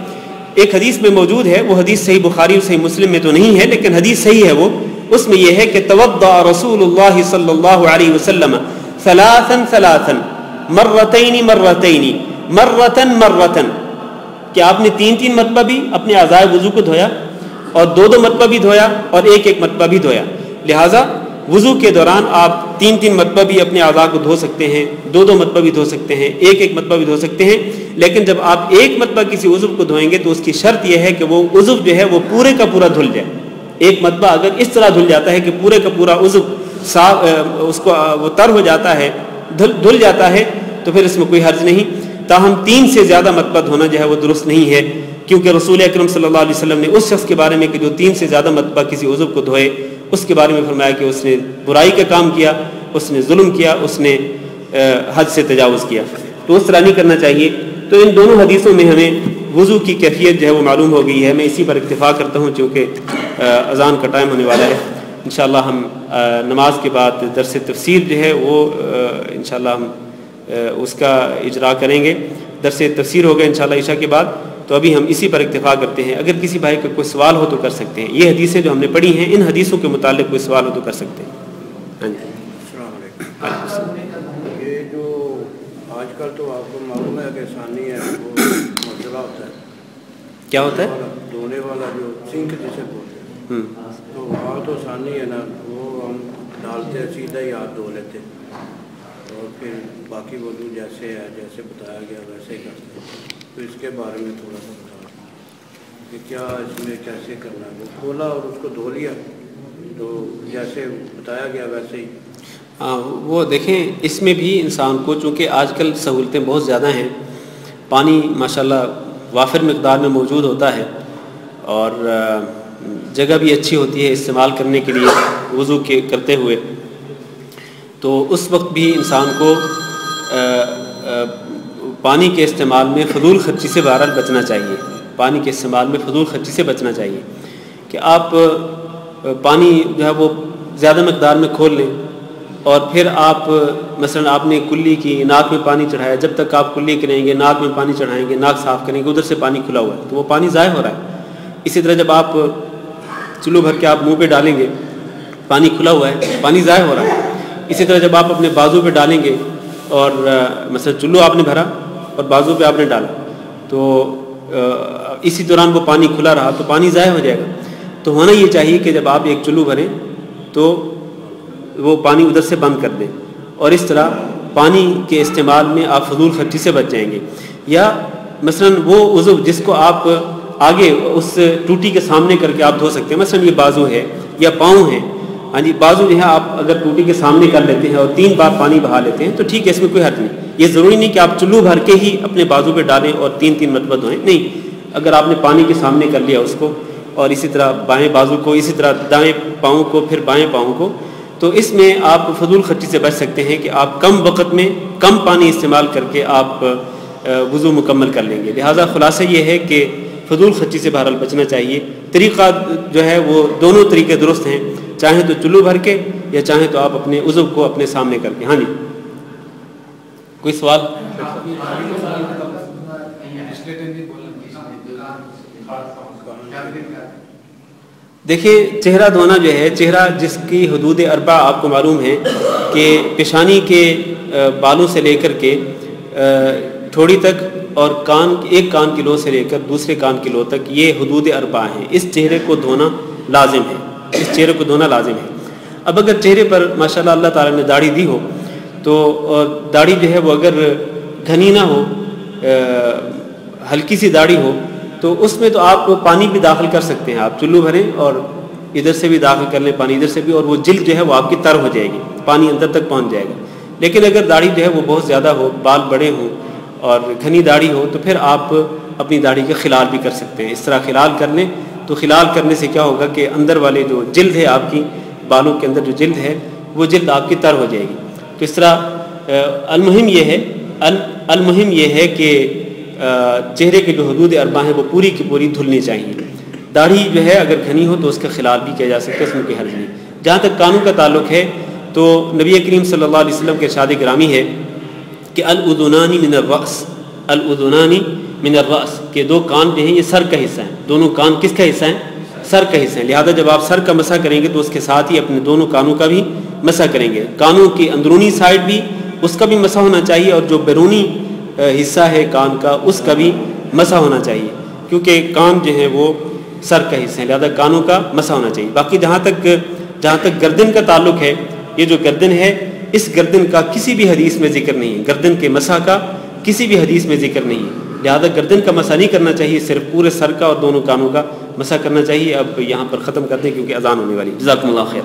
ایک حدیث میں موجود ہے، وہ حدیث صحیح بخاری اور صحیح مسلم میں تو نہیں ہے لیکن حدیث صحیح ہے. وہ اس میں یہ ہے کہ توضأ رسول اللہ صلی اللہ علیہ وسلم 3 مرتين مرتين، کہ آپ نے 3 مرتبہ بھی اپنے اعضاء وضو کو دھویا اور 2 مرتبہ بھی دھویا اور 1 مرتبہ بھی دھویا. لہٰذا وضو کے دوران آپ 3 مرتبہ بھی اپنے اعضاء کو دھو سکتے ہیں، 2 مرتبہ بھی دھو سکتے ہیں، 1 مرتبہ بھی دھو سکتے ہیں. لیکن جب آپ 1 مرتبہ کسی عضو کو دھوئیں گے تو اس کی شرط یہ ہے کہ وہ عضو جو ہے وہ پورے کا پورا دھل جائے. 1 مرتبہ اگر اس طرح دھل جاتا ہے کہ پورے کا پورا عضو اس کو وہ تر ہو جاتا ہے، دھل جاتا ہے، تو پھر اس میں کوئی حرج نہیں. تاہم 3 سے زیادہ مرتبہ دھونا جو ہے وہ درست نہیں ہے، کیونکہ رسول اکرم صلی اللہ علیہ وسلم نے اس شخص کے بارے میں کہ جو 3 سے زیادہ مرتبہ کسی عضو کو دھوئے، اس کے بارے میں فرمایا کہ اس نے برائی کا کام کیا، اس نے ظلم کیا، اس نے حد سے تجاوز کیا، تو اس طرح نہیں کرنا چاہیے۔ تو ان دونوں حدیثوں میں ہمیں وضو کی کیفیت جو ہے وہ معلوم ہو گئی ہے۔ میں اسی پر اکتفا کرتا ہوں چونکہ اذان کا ٹائم ہونے والا ہے۔ انشاءاللہ ہم نماز کے بعد درس تفسیر جو ہے وہ انشاءاللہ ہم اس کا اجرا کریں گے۔ درس تفسیر ہوگا انشاءاللہ عشاء کے بعد، تو ابھی ہم اسی پر اکتفا کرتے ہیں۔ اگر کسی بھائی کا کوئی سوال ہو تو کر سکتے ہیں۔ یہ حدیثیں جو ہم نے پڑھی ہیں، ان حدیثوں کے متعلق کوئی سوال ہو تو کر سکتے ہیں۔ ہاں جی، السلام علیکم۔ یہ جو آج کل تو آپ کو معلوم ہے کہ آسانی ہے، وہ مسئلہ ہوتا ہے، کیا ہوتا ہے؟ دھونے والا جو سنک جسے بولتے ہیں، تو وہاں تو آسانی ہے نا، وہ ہم ڈالتے ہیں سیدھا ہی ہاتھ دھو لیتے اور پھر باقی وضو جیسے ہے، جیسے بتایا گیا ویسے ہی کرتے ہیں۔ تو اس کے بارے میں تھوڑا سا بتا کہ کیا اس میں کیسے کرنا ہے۔ وہ کھولا اور اس کو دھو لیا تو جیسے بتایا گیا ویسے ہی۔ ہاں، وہ دیکھیں اس میں بھی انسان کو، چونکہ آج کل سہولتیں بہت زیادہ ہیں، پانی ماشاءاللہ وافر مقدار میں موجود ہوتا ہے اور جگہ بھی اچھی ہوتی ہے استعمال کرنے کے لیے وضو کے کرتے ہوئے، تو اس وقت بھی انسان کو پانی کے استعمال میں فضول خرچی سے بہرحال بچنا چاہیے۔ پانی کے استعمال میں فضول خرچی سے بچنا چاہیے کہ آپ پانی جو ہے وہ زیادہ مقدار میں کھول لیں اور پھر آپ مثلا آپ نے کلی کی، ناک میں پانی چڑھایا، جب تک آپ کلی کریں گے، ناک میں پانی چڑھائیں گے، ناک صاف کریں گے، ادھر سے پانی کھلا ہوا ہے تو وہ پانی ضائع ہو رہا ہے۔ اسی طرح جب آپ چلو بھر کے آپ منہ پہ ڈالیں گے، پانی کھلا ہوا ہے، پانی ضائع ہو رہا ہے۔ اسی طرح جب آپ اپنے بازو پہ ڈالیں گے اور مثلا چلو آپ نے بھرا اور بازو پہ آپ نے ڈالا تو اسی دوران وہ پانی کھلا رہا تو پانی ضائع ہو جائے گا۔ تو ہونا یہ چاہیے کہ جب آپ ایک چلو بھریں تو وہ پانی ادھر سے بند کر دیں، اور اس طرح پانی کے استعمال میں آپ فضول خرچی سے بچ جائیں گے۔ یا مثلا وہ عضو جس کو آپ آگے اس ٹوٹی کے سامنے کر کے آپ دھو سکتے ہیں، مثلا یہ بازو ہے یا پاؤں ہیں، ہاں جی، بازو جو ہے آپ اگر ٹوٹی کے سامنے کر لیتے ہیں اور 3 بار پانی بہا لیتے ہیں تو ٹھیک ہے، اس میں کوئی حرج نہیں۔ یہ ضروری نہیں کہ آپ چلو بھر کے ہی اپنے بازو پہ ڈالیں اور 3 مرتبہ دھوئیں، نہیں، اگر آپ نے پانی کے سامنے کر لیا اس کو اور اسی طرح بائیں بازو کو، اسی طرح دائیں پاؤں کو، پھر بائیں پاؤں کو، تو اس میں آپ فضول خرچی سے بچ سکتے ہیں کہ آپ کم وقت میں کم پانی استعمال کر کے آپ وضو مکمل کر لیں گے۔ لہٰذا خلاصہ یہ ہے کہ فضول خرچی سے بہرحال بچنا چاہیے۔ طریقہ جو ہے وہ دونوں طریقے درست ہیں، چاہیں تو چلو بھر کے یا چاہیں تو آپ اپنے عضو کو اپنے سامنے کر کے۔ ہاں جی، کوئی سوال؟ دیکھیں چہرہ دھونا جو ہے، چہرہ جس کی حدود 4 آپ کو معلوم ہے کہ پیشانی کے بالوں سے لے کر کے ٹھوڑی تک اور ایک کان کی لو سے لے کر دوسرے کان کی لو تک، یہ حدود 4 ہیں۔ اس چہرے کو دھونا لازم ہے، اس چہرے کو دھونا لازم ہے۔ اب اگر چہرے پر ماشاءاللہ اللہ تعالیٰ نے داڑھی دی ہو تو داڑھی جو ہے وہ اگر گھنی نہ ہو، ہلکی سی داڑھی ہو، تو اس میں تو آپ پانی بھی داخل کر سکتے ہیں۔ آپ چلو بھریں اور ادھر سے بھی داخل کر لیں پانی، ادھر سے بھی، اور وہ جلد جو ہے وہ آپ کی تر ہو جائے گی، پانی اندر تک پہنچ جائے گا۔ لیکن اگر داڑھی جو ہے وہ بہت زیادہ ہو، بال بڑے ہوں اور گھنی داڑھی ہو، تو پھر آپ اپنی داڑھی کا خلال بھی کر سکتے ہیں۔ اس طرح خلال کر لیں تو خلال کرنے سے کیا ہوگا کہ اندر والے جو جلد ہے آپ کی، بالوں کے اندر جو جلد ہے وہ جلد آپ کی تر ہو جائے گی۔ تو اس طرح المہم یہ ہے کہ چہرے کے جو حدود 4 ہیں وہ پوری کی پوری دھلنی چاہیے۔ داڑھی جو ہے اگر گھنی ہو تو اس کا خلال بھی کیا جا سکتا ہے، اس میں کوئی حرج نہیں۔ جہاں تک کانوں کا تعلق ہے تو نبی کریم صلی اللہ علیہ وسلم کے ارشاد گرامی ہے کہ الاذنان من الرأس، الاذنان من الرأس، کہ 2 کان جو ہیں یہ سر کا حصہ ہیں۔ دونوں کان کس کا حصہ ہیں؟ سر کا حصہ ہیں۔ لہذا جب آپ سر کا مسح کریں گے تو اس کے ساتھ ہی اپنے دونوں کانوں کا بھی مسح کریں گے۔ کانوں کی اندرونی سائڈ بھی اس کا بھی مسح ہونا چاہیے، اور جو بیرونی حصہ ہے کان کا اس کا بھی مسح ہونا چاہیے، کیونکہ کان جو ہے وہ سر کا حصہ ہے، لہذا کانوں کا مسح ہونا چاہیے۔ باقی جہاں تک گردن کا تعلق ہے، یہ جو گردن ہے اس گردن کا کسی بھی حدیث میں ذکر نہیں ہے، گردن کے مسح کا کسی بھی حدیث میں ذکر نہیں ہے، لہذا گردن کا مسح نہیں کرنا چاہیے، صرف پورے سر کا اور دونوں کانوں کا مسح کرنا چاہیے۔ اب یہاں پر ختم کرتے ہیں کیونکہ اذان ہونے والی۔ جزاکم اللہ خیر۔